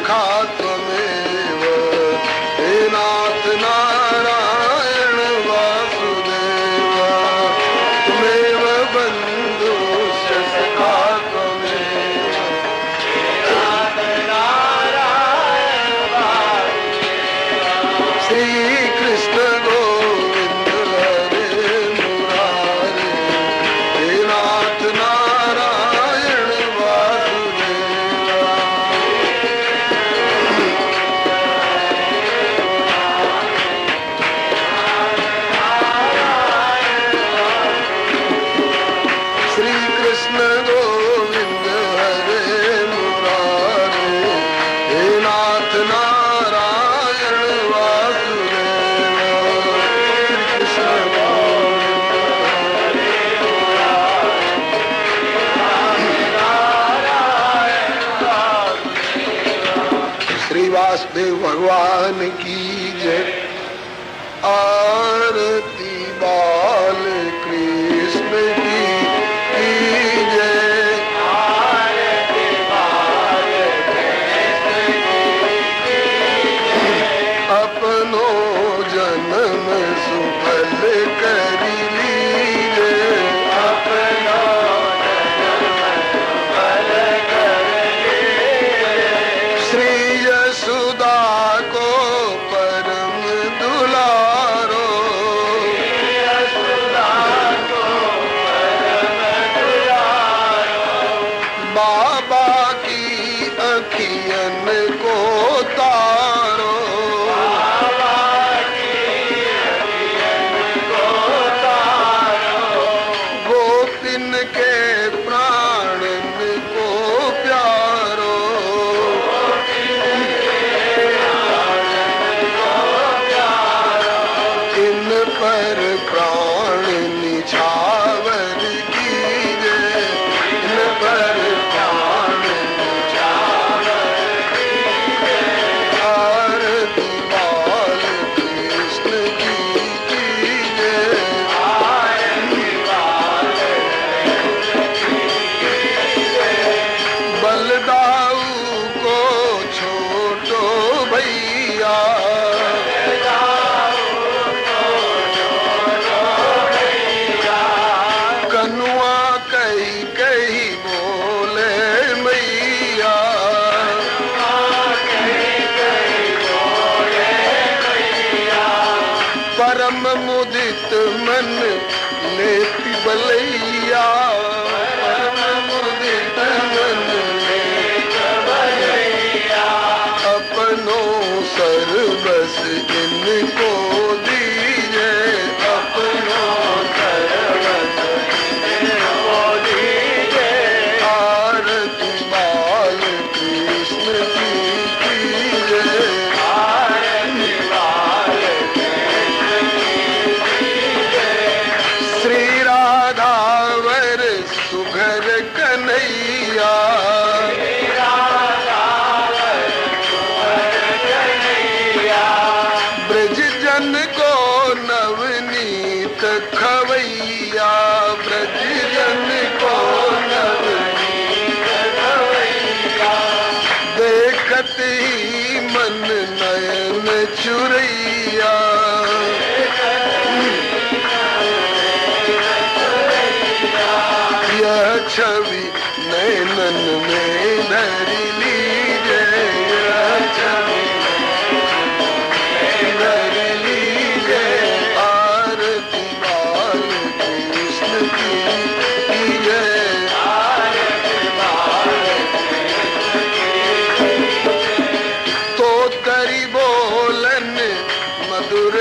सखा त्वमेव हे नाथ नारायण वासुदेव त्वमेव बन्धुश्च सखा त्वमेव नाथ नारायण वासुदेव श्री कृष्ण गोविंद हरे मुरारे हे नाथ नारायण वासुदेव श्री कृष्ण गोविंद हरे मुरारे हे नाथ नारायण वासुदेव श्री कृष्ण गोविंद श्री वासुदेव भगवान की जय आरती बाल कृष्ण की जय आरती बाल कृष्ण की अपनो जन्म सुफल कर लीजे अपनो श्री यशोदा को परम दुलारो बाबा की अखियन को तारो गोपिन के प्राणन को प्यारो इन पर प्राण निछावर कीजे इन पर प्राण निछावर कीजे आरती बाल कृष्ण की कीजे आरती बाल बलदाऊ को छोटो भैया कनुआ कही कही बोले मैया परम मुदित मन लेती बलैया परम मुदित मन लेती बलैया अपनो सर्वस इनको दीजे अपनो सर्वस इनको दीजे आरती बाल कृष्ण की कीजे आरती बाल कृष्ण की कीजे श्री राधावर सुघर कन्हैया ब्रज जन को नवनीत खवैया ब्रज जन को नवनीत खवैया देखत ही मन नयन चुरैया यह छवि नैनन में धरी लीजे यह छवि धरी लीजे आरती बाल कृष्ण की जय आरती बाल कृष्ण की तो तरी बोलन मधुर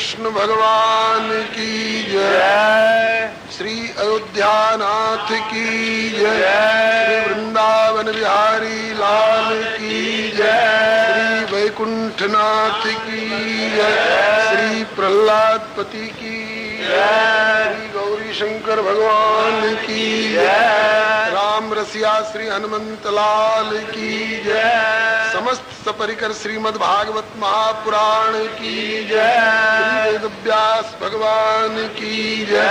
कृष्ण भगवान की जय। श्री अयोध्यानाथ की जय। श्री वृंदावन बिहारी लाल की जय। श्री वैकुंठनाथ की जय। श्री प्रहलाद पति की जय। श्री गौरी शंकर भगवान की जय। राम रसिया श्री हनुमंत लाल की जय। समस्त सपरिकर श्रीमद् भागवत महापुराण की जय। श्री वेद व्यास भगवान की जय।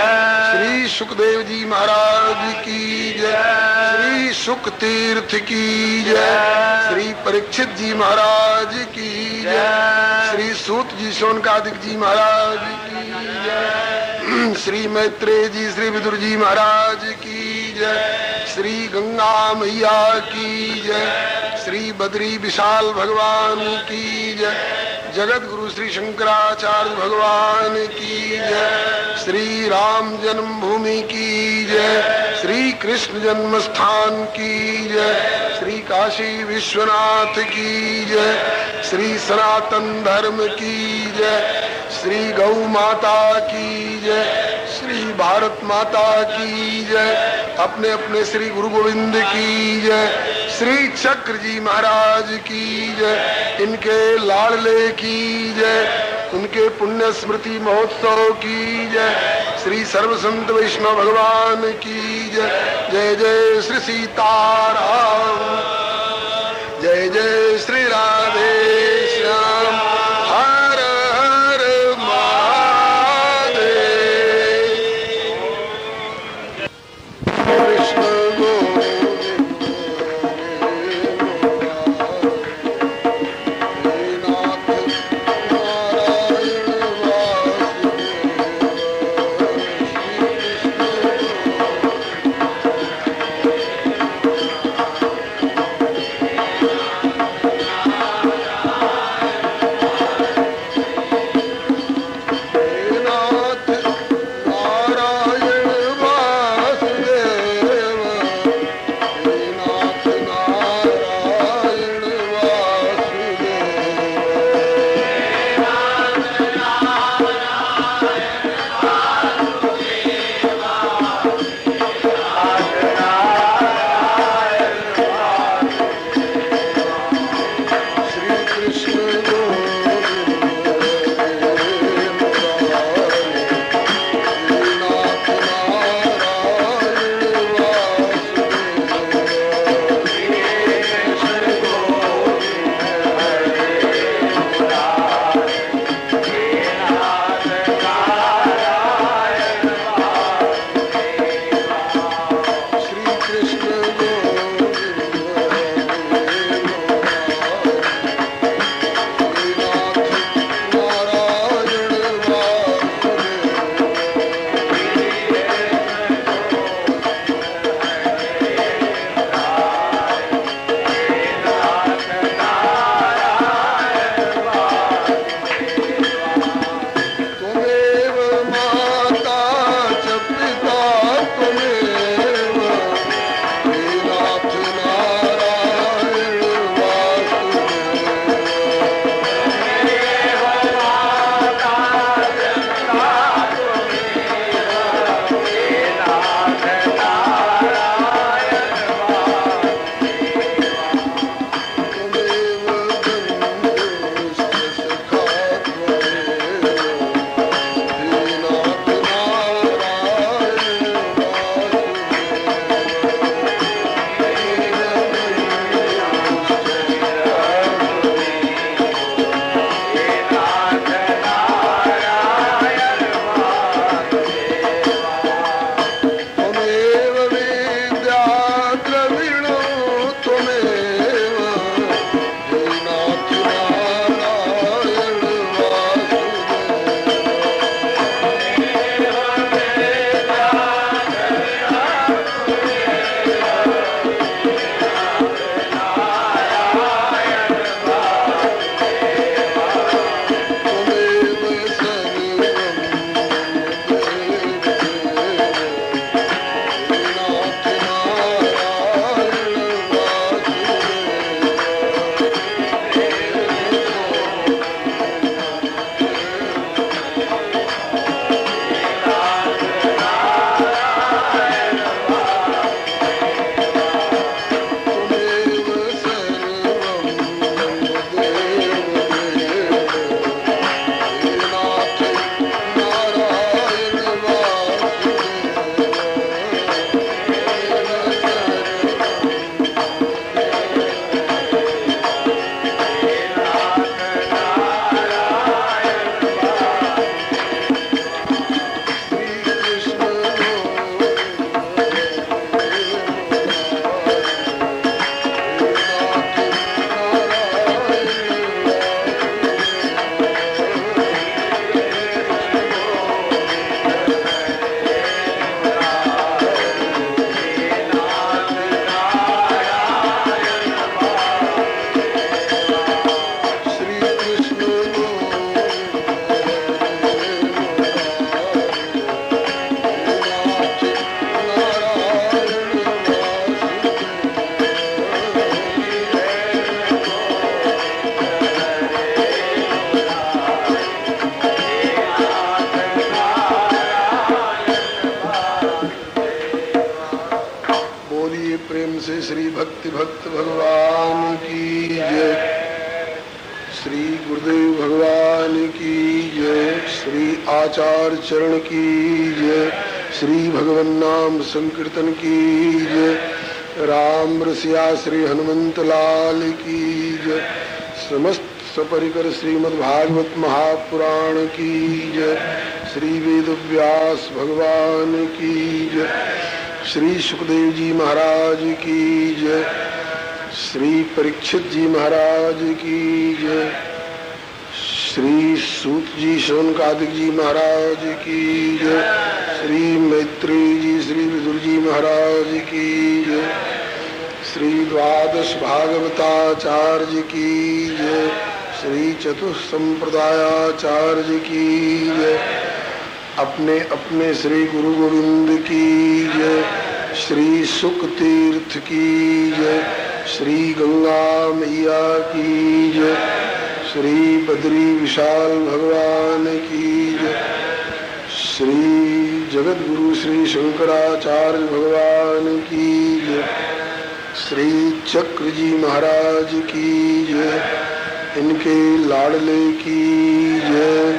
श्री सुखदेव जी महाराज की जय। श्री सुख तीर्थ की जय। श्री परीक्षित जी महाराज की जय। श्री सूत जी शौनकादिक जी महाराज की जय। श्री मैत्रेय जी श्री विदुर जी महाराज की जय। श्री गंगा मैया की जय। श्री बद्री विशाल भगवान की जय। जगत गुरु श्री शंकराचार्य भगवान की जय। श्री राम जन्मभूमि की जय। श्री कृष्ण जन्म स्थान की जय। श्री काशी विश्वनाथ की जय। श्री सनातन धर्म की जय। श्री गौ माता की जय। श्री भारत माता की जय। अपने अपने श्री गुरु गोविंद की जय। श्री चक्र जी महाराज की जय। इनके लाडले की जय। उनके पुण्य स्मृति महोत्सव की जय। श्री सर्व संत वैष्णव भगवान की जय। जय जय श्री सीताराम। जय जय श्री राधे श्याम। हर हर महादेव। कृष्ण काशी भक्त भगवान की जय। श्री गुरुदेव भगवान की जय। श्री आचार्य चरण की जय। श्री भगवन नाम संकीर्तन की जय। राम रसिया श्री हनुमंत लाल की जय। समस्त सपरिकर श्रीमद् भागवत महापुराण की जय। श्री वेद व्यास भगवान की जय। श्री सुखदेव जी महाराज की जय। श्री परीक्षित जी महाराज की जय। श्री सूत जी शौनकादिक जी महाराज की जय। श्री मैत्रेय जी श्री विदुर जी महाराज की जय। श्री द्वादश भागवताचार्य की जय। श्री चतुसंप्रदायाचार्य की जय। अपने अपने श्री गुरु गोविंद की जय। श्री सुख तीर्थ की जय। श्री गंगा मैया की जय। श्री बद्री विशाल भगवान की जय। श्री जगत गुरु श्री शंकराचार्य भगवान की जय। श्री चक्र जी महाराज की जय। इनके लाडले की जय।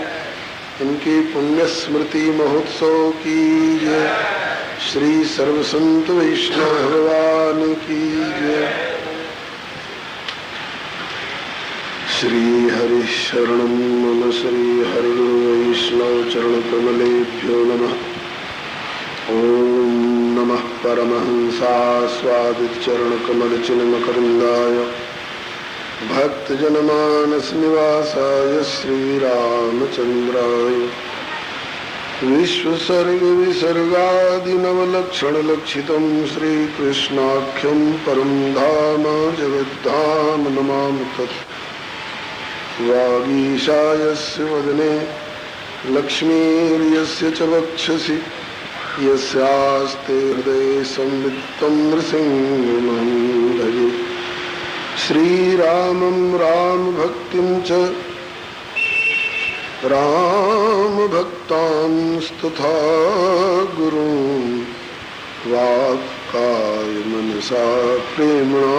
इनके पुण्य स्मृति महोत्सव की जय। श्री सर्वसंत वैष्णव भगवान की जय। श्री हरि शरणं मम। श्री हरि गुरु वैष्णव चरण कमलेभ्यो नमः। ओम नमः परमहंसास्वादित चरण कमल चिन्ह मकरंदाय भक्त जनमानस निवासाय श्री रामचंद्राय विश्वसर्ग विसर्गादि नवलक्षण लक्षितं श्री कृष्णाख्यं परम धाम जगद्धाम नमामि तत्। वागीशायस्य वदने लक्ष्मीर्यस्य च वक्षसि यस्यास्ते हृदये संवित्तं नृसिंहं भजे। श्रीरामं रामभक्तिं च रामभक्तांस्तथा गुरून् वाक्काय मनसा प्रेम्णा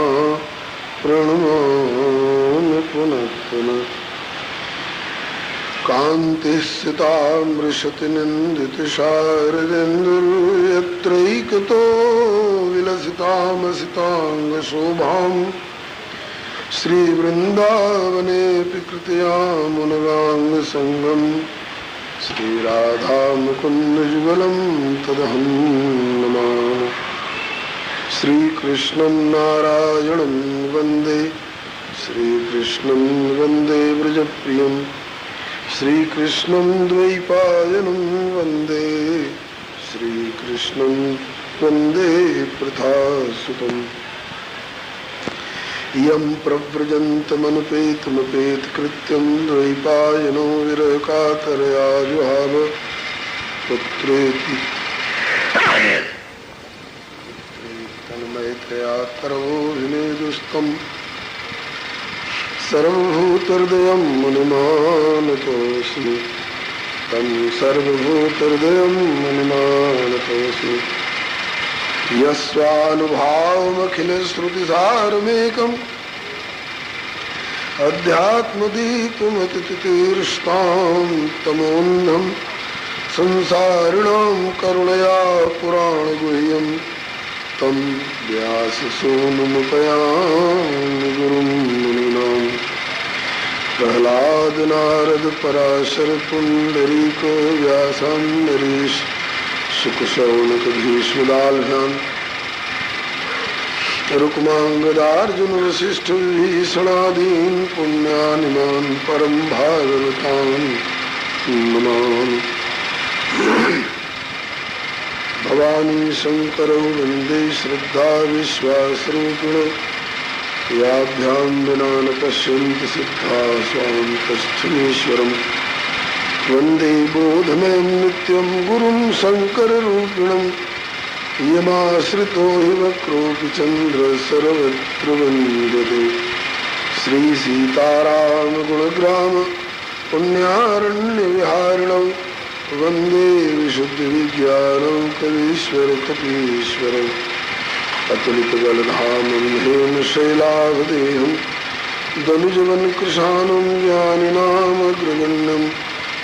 प्रणमामि पुनः पुनः। कान्तिस्थितामृषतिनिन्दितशारदेन्दुर्यत्रैकतो विलसितामसिताङ्गशोभाम् श्रीवृन्दावनेऽपि कृतयामुनगाङ्गसङ्गम् श्रीराधामुकुन्दयुगलं तदहं नमामि। श्रीकृष्णं नारायणं वन्दे। श्रीकृष्णं वन्दे व्रजप्रियं। श्रीकृष्णं द्वैपायनं वन्दे। श्रीकृष्णं वन्दे पृथासुतम्। यं प्रव्रजन्तमनुपेतमपेतकृत्यं द्वैपायनो विरहकातरया जुहाव पुत्रेति तन्मयतया तरवोऽभिनेदुस्तं सर्वभूतहृदयं मुनिमानतोऽस्मि। तं सर्वभूतहृदयं मुनिमानतोऽस्मि। यस्वानुभावमखिलश्रुतिसारमेकम् अध्यात्मदीपमतितीर्षतां तमोन्नम् संसारिणां करुणया पुराणगुह्यं तं व्याससूनुमुपयामि गुरुं मुनीनां। प्रह्लाद नारद पराशर पुण्डरीको व्यासाम्बरीश शुकशौनक भीष्मदाल्भ्याम् रुक्माङ्गदार्जुन वसिष्ठ विभीषणादीन् पुण्यानिमान् परं भागवतान् नमामि। भवानी शंकरौ वन्दे श्रद्धा विश्वासरूपिणौ याभ्यां विना न पश्यन्ति सिद्धाः स्वान्तस्थमीश्वरम्। वन्दे बोधमयं नित्यं गुरुं शङ्कररूपिणम्। यमाश्रितो हि वक्रोऽपि चन्द्रः सर्वत्र वन्द्यते। श्रीसीतारामगुणग्राम पुण्यारण्यविहारिणौ वन्दे विशुद्धविज्ञानौ कवीश्वर कपीश्वरौ। अतुलित बलधामं हेमशैलाभदेहं दनुजवन कृशानं ज्ञानिनामग्रगण्यं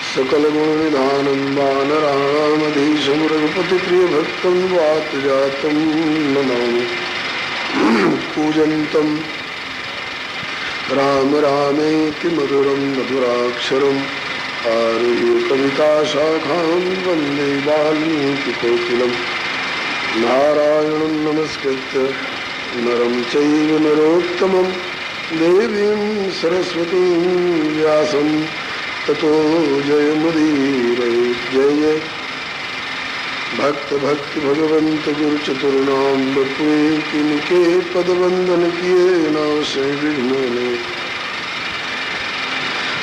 सकलगुणनिधानं वानराणामधीशं रघुपतिप्रियभक्तं वातजातं नमामि। पूजन्तं राम रामेति मधुरं मधुराक्षरम् आरुह्य कविताशाखां वन्दे वाल्मीकिकोकिलं। नारायणं नमस्कृत्य नरं चैव नरोत्तमं देवीं सरस्वतीं व्यासं ततो जयमुदीरयेत्। जय जय भक्त भक्ति भगवंत गुरु चतुर्नाम बपुए किनके पद वंदन किए नाशे विघ्न।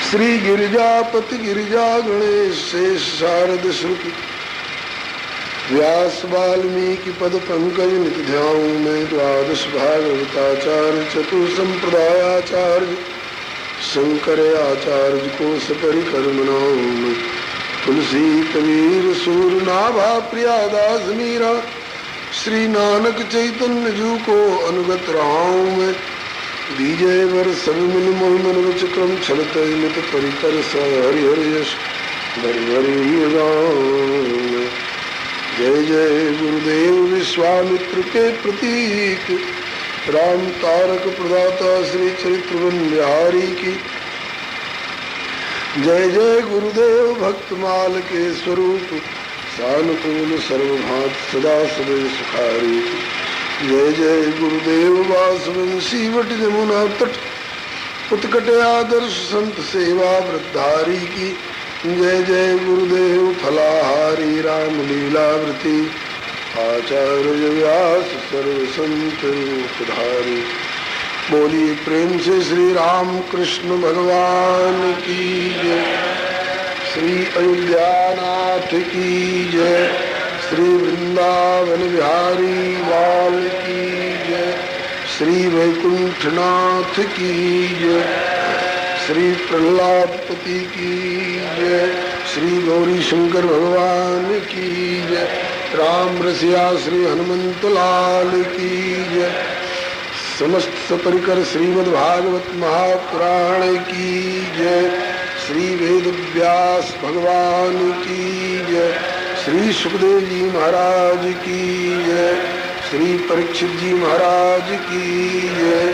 श्री गिरिजापति गिरिजा गणेश शेष शारद श्रुति व्यास वाल्मीकि पद पंकज नित ध्याऊं मैं। द्वादश भागवताचार्य चतुर्संप्रदायाचार्य शंकर आचार्य को सपरिकर मनाऊं मैं। तुलसी कबीर सूर नाभा प्रियादास मीरा श्री नानक चैतन्य जू को अनुगत रहाऊं मैं। दीजय वर सब मिल मोहि मन वचक्रम छलत मित परिकर स हरि हरि यश हरि हरि राम। जय जय गुरुदेव विश्वामित्र के प्रतीक राम तारक प्रदाता श्री चरित्रवन बिहारी की। जय जय गुरुदेव भक्तमाल के स्वरूप सानुकूल सर्वभात सदा सदै सुखारी। जय जय गुरुदेव वासवंशी वट जमुना तट उत्कट आदर्श संत सेवा वृद्धारी की। जय जय गुरुदेव फलाहारी राम लीलावृति आचार्य व्यास सर्व संत रूपधारी। बोलिए प्रेम से श्री राम कृष्ण भगवान की जय। श्री अयोध्यानाथ की जय। श्री वृंदावन बिहारी लाल की जय। श्री वैकुंठनाथ की जय। श्री प्रहलादपति की जय। श्री गौरी शंकर भगवान की जय। राम रसिया श्री हनुमंत लाल की जय। समस्त सपरिकर श्रीमद् भागवत महापुराण की जय। श्री वेद व्यास भगवान की जय। श्री सुखदेव जी महाराज की जय। श्री परीक्षित जी महाराज की जय।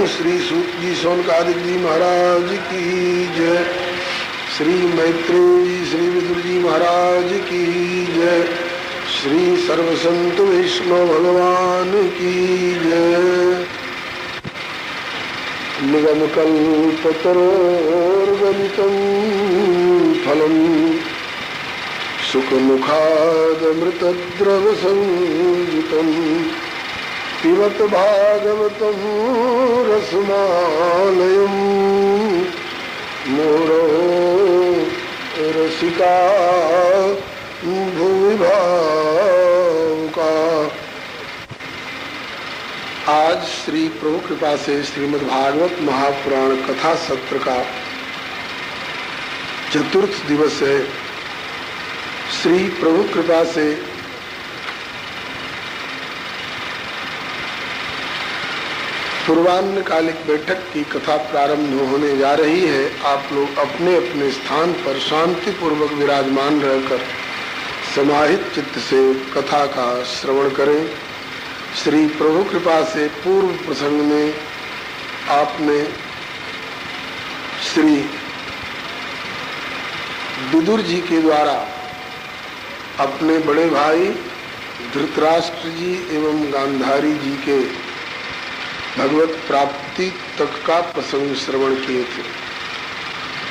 श्री सूत जी सौनकादिक जी महाराज की जय। श्री मैत्रेय जी श्री विदुर जी महाराज की जय। श्री सर्वसंत वैष्णव भगवान की जय। निगम कल्पतरोर्गलितं फलम् सुखमुखादमृतद्रवसंयुतं पिबत भागवतं रसमालयम् मोरो रसिका भुवि भावुका। आज श्री प्रभु कृपा से श्रीमद् भागवत महापुराण कथा सत्र का चतुर्थ दिवस है। श्री प्रभु कृपा से पूर्वान्नकालिक बैठक की कथा प्रारंभ होने जा रही है। आप लोग अपने अपने स्थान पर शांति पूर्वक विराजमान रहकर समाहित चित्त से कथा का श्रवण करें। श्री प्रभु कृपा से पूर्व प्रसंग में आपने श्री विदुर जी के द्वारा अपने बड़े भाई धृतराष्ट्र जी एवं गांधारी जी के भगवत प्राप्ति तक का प्रसंग श्रवण किए थे।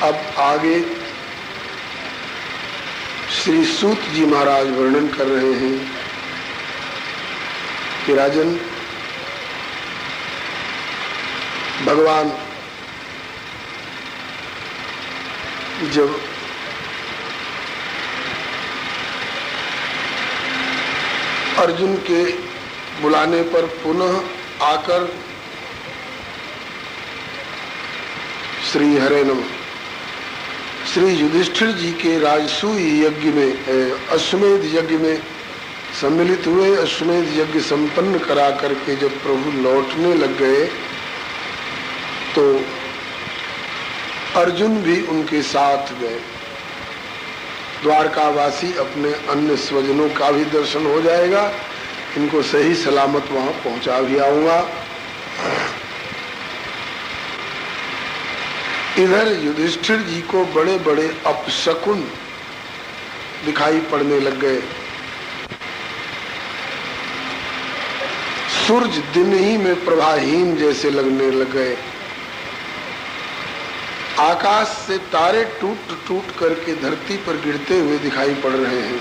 अब आगे श्री सूत जी महाराज वर्णन कर रहे हैं कि राजन, भगवान जब अर्जुन के बुलाने पर पुनः आकर श्री हरे नमः श्री युधिष्ठिर जी के राजसूय यज्ञ में अश्वमेध यज्ञ में सम्मिलित हुए, अश्वमेध यज्ञ संपन्न करा करके जब प्रभु लौटने लग गए तो अर्जुन भी उनके साथ गए। द्वारकावासी अपने अन्य स्वजनों का भी दर्शन हो जाएगा, इनको सही सलामत वहां पहुंचा भी आऊंगा। इधर युधिष्ठिर जी को बड़े बड़े अपशकुन दिखाई पड़ने लग गए। सूरज दिन ही में प्रभाहीन जैसे लगने लग गए। आकाश से तारे टूट टूट करके धरती पर गिरते हुए दिखाई पड़ रहे हैं।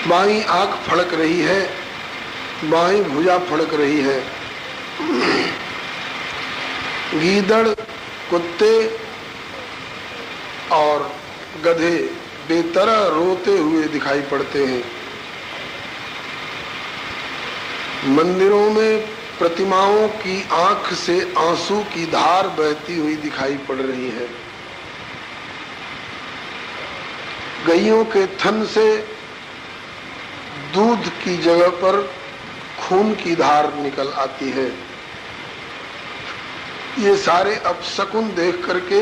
बाईं आंख फड़क रही है, बाईं भुजा फड़क रही है। गीदड़, कुत्ते और गधे बेतरह रोते हुए दिखाई पड़ते हैं। मंदिरों में प्रतिमाओं की आंख से आंसू की धार बहती हुई दिखाई पड़ रही है। गैयों के थन से दूध की जगह पर खून की धार निकल आती है। ये सारे अपशकुन देख करके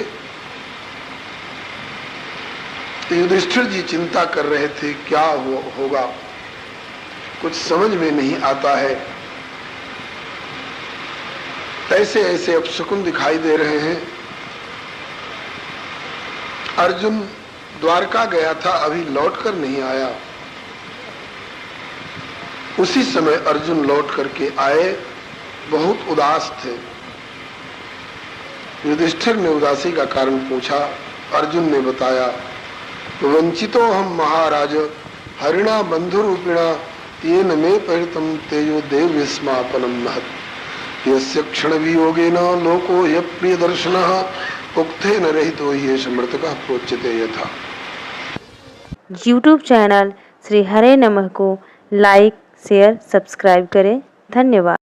युधिष्ठिर जी चिंता कर रहे थे, क्या होगा, कुछ समझ में नहीं आता है। ऐसे ऐसे अपशकुन दिखाई दे रहे हैं। अर्जुन द्वारका गया था, अभी लौटकर नहीं आया। उसी समय अर्जुन लौट करके आए, बहुत उदास थे। युधिष्ठिर ने उदासी का कारण पूछा। अर्जुन ने बताया, वंचितो हम महाराज हरिणा बंधु रूपिणा ये न मे परितम तेजो देव विस्मापनम महत् यस्य क्षण वियोगेन लोको य प्रिय दर्शनः उक्थे न रहितो ये समृतकः प्रोच्यते यथा। YouTube चैनल श्री हरे नमः को लाइक, शेयर, सब्सक्राइब करें। धन्यवाद।